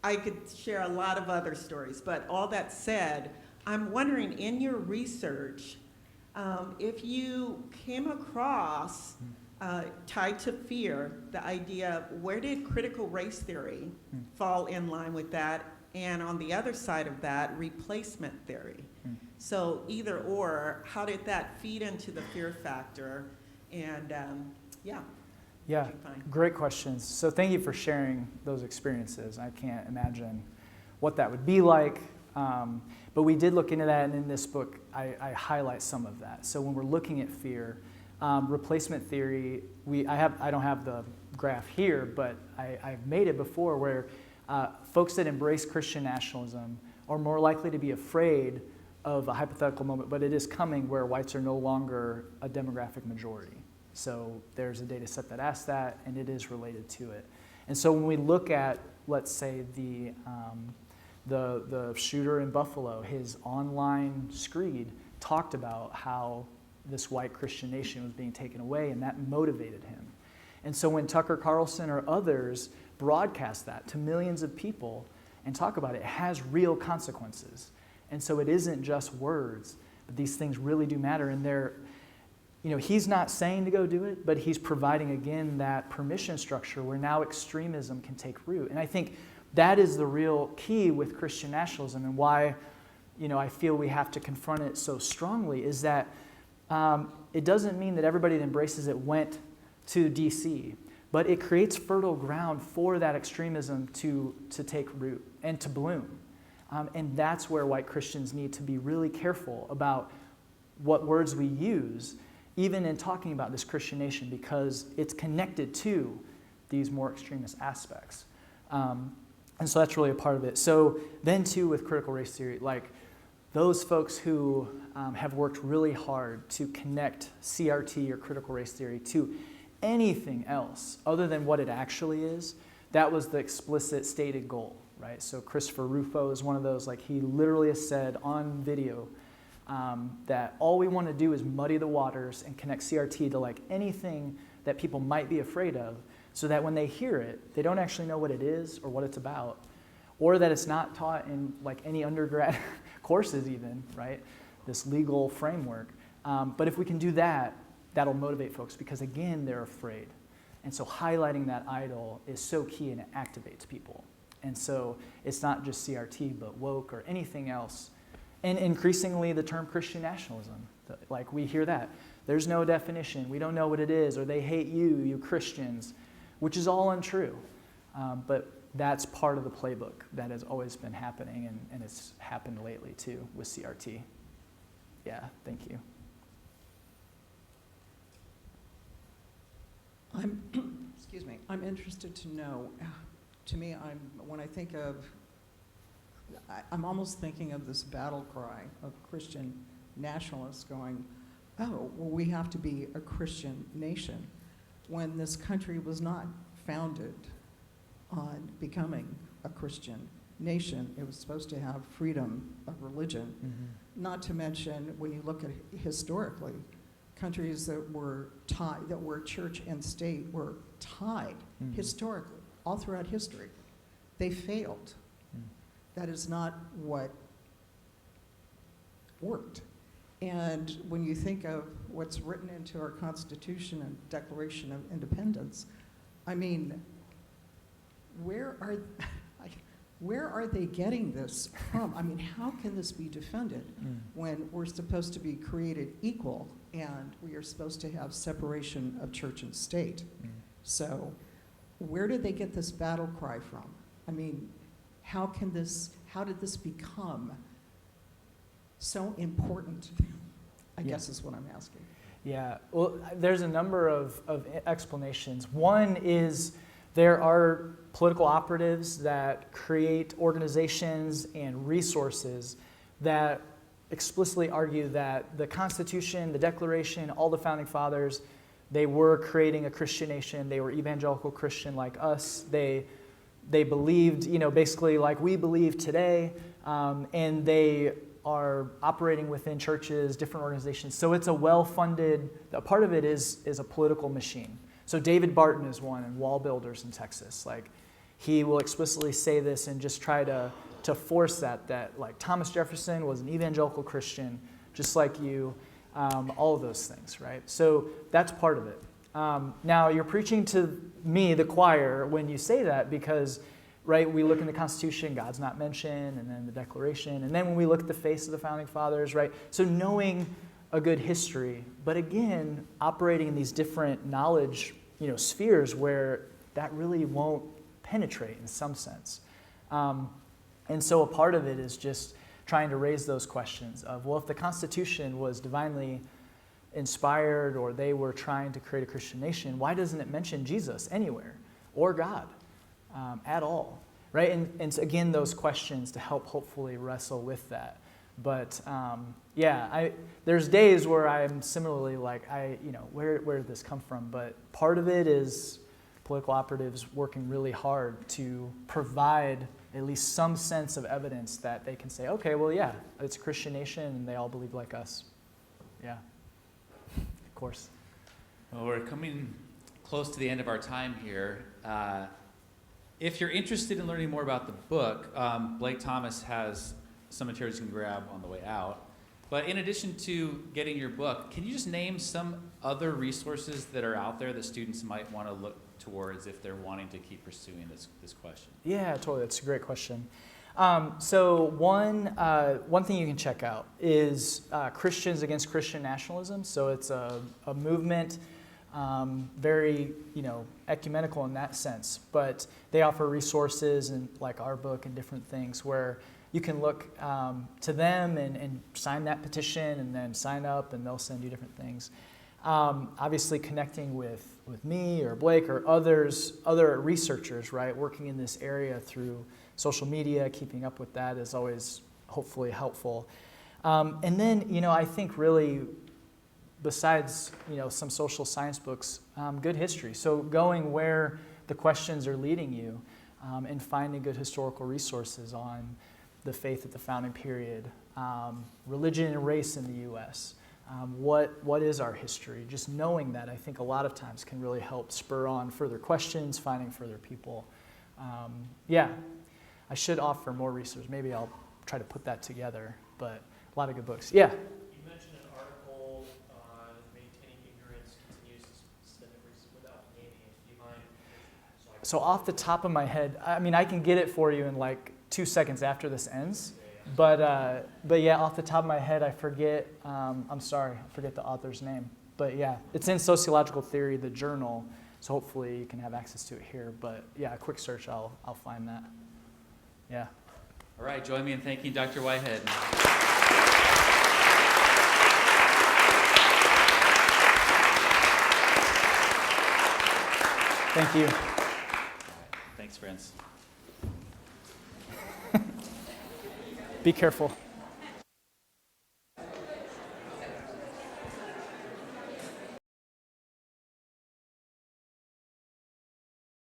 I could share a lot of other stories, but all that said, I'm wondering, in your research, if you came across, tied to fear, the idea, where did critical race theory fall in line with that? And on the other side of that, replacement theory. So either or, how did that feed into the fear factor? And Yeah, great questions. So thank you for sharing those experiences. I can't imagine what that would be like. But we did look into that, and in this book, I highlight some of that. So when we're looking at fear, replacement theory, I don't have the graph here, but I've made it before, where folks that embrace Christian nationalism are more likely to be afraid of a hypothetical moment, but it is coming, where whites are no longer a demographic majority. So there's a data set that asks that, and it is related to it. And so when we look at, let's say, the shooter in Buffalo, his online screed talked about how this white Christian nation was being taken away, and that motivated him. And so when Tucker Carlson or others broadcast that to millions of people and talk about it, it has real consequences. And so it isn't just words, but these things really do matter. And they're, he's not saying to go do it, but he's providing, again, that permission structure where now extremism can take root. And I think that is the real key with Christian nationalism, and why, I feel we have to confront it so strongly, is that it doesn't mean that everybody that embraces it went to DC, but it creates fertile ground for that extremism to take root and to bloom. And that's where white Christians need to be really careful about what words we use, even in talking about this Christian nation, because it's connected to these more extremist aspects. And so that's really a part of it. So then too, with critical race theory, like those folks who have worked really hard to connect CRT or critical race theory to anything else other than what it actually is, that was the explicit stated goal, right? So Christopher Rufo is one of those, like he literally has said on video that all we want to do is muddy the waters and connect CRT to like anything that people might be afraid of, so that when they hear it, they don't actually know what it is or what it's about, or that it's not taught in like any undergrad courses even, right? This legal framework. But if we can do that, that'll motivate folks because again, they're afraid. And so highlighting that idol is so key and it activates people. And so it's not just CRT, but woke or anything else. And increasingly the term Christian nationalism, like we hear that. There's no definition, we don't know what it is, or they hate you Christians, which is all untrue. But that's part of the playbook that has always been happening, and it's happened lately too with CRT. Yeah, thank you. Excuse me, I'm interested to know, to me, when I think of, I'm almost thinking of this battle cry of Christian nationalists going, oh, well, we have to be a Christian nation, when this country was not founded on becoming a Christian nation. It was supposed to have freedom of religion. Mm-hmm. Not to mention, when you look at historically, countries that were tied, that were church and state were tied historically, all throughout history. They failed. That is not what worked. And when you think of what's written into our Constitution and Declaration of Independence, I mean, where are they getting this from? I mean, how can this be defended when we're supposed to be created equal and we are supposed to have separation of church and state? So where did they get this battle cry from? I mean, how did this become so important? I guess is what I'm asking. Yeah, well, there's a number of explanations. One is there are political operatives that create organizations and resources that explicitly argue that the Constitution, the Declaration, all the Founding Fathers, they were creating a Christian nation. They were evangelical Christian like us. They believed, basically like we believe today, and they are operating within churches, different organizations. So it's a well-funded, a part of it is a political machine. So David Barton is one, and wall builders in Texas. Like, he will explicitly say this and just try to force that like Thomas Jefferson was an evangelical Christian, just like you, all of those things, right? So that's part of it. Now, you're preaching to me, the choir, when you say that because, right, we look in the Constitution, God's not mentioned, and then the Declaration, and then when we look at the face of the Founding Fathers, right? So knowing a good history, but again, operating in these different knowledge, spheres where that really won't penetrate in some sense. And so a part of it is just trying to raise those questions of, well, if the Constitution was divinely inspired or they were trying to create a Christian nation, why doesn't it mention Jesus anywhere or God at all, right? And so again, those questions to help hopefully wrestle with that. But there's days where I'm similarly like, where did this come from? But part of it is political operatives working really hard to provide at least some sense of evidence that they can say, okay, well, yeah, it's a Christian nation and they all believe like us. Yeah, of course. Well, we're coming close to the end of our time here. If you're interested in learning more about the book, Blake Thomas has some materials you can grab on the way out. But in addition to getting your book, can you just name some other resources that are out there that students might want to look towards if they're wanting to keep pursuing this question? Yeah, totally. That's a great question. So one thing you can check out is Christians Against Christian Nationalism. So it's a movement, very ecumenical in that sense, but they offer resources and like our book and different things where you can look to them and sign that petition and then sign up and they'll send you different things. Obviously connecting with me or Blake or other researchers, right, working in this area through social media, keeping up with that is always hopefully helpful. And then, I think really besides, some social science books, good history. So going where the questions are leading you and finding good historical resources on the faith at the founding period, religion and race in the U.S., what is our history? Just knowing that, I think a lot of times can really help spur on further questions, finding further people. I should offer more resources. Maybe I'll try to put that together, but a lot of good books. Yeah? You mentioned an article on maintaining ignorance continues systemic racism without naming it. Do you mind? So off the top of my head, I mean, I can get it for you in like 2 seconds after this ends. But yeah, off the top of my head, I forget, I'm sorry, I forget the author's name. But yeah, it's in Sociological Theory, the journal, so hopefully you can have access to it here. But yeah, a quick search, I'll find that. Yeah. All right, join me in thanking Dr. Whitehead. Thank you. Thanks, friends. Be careful.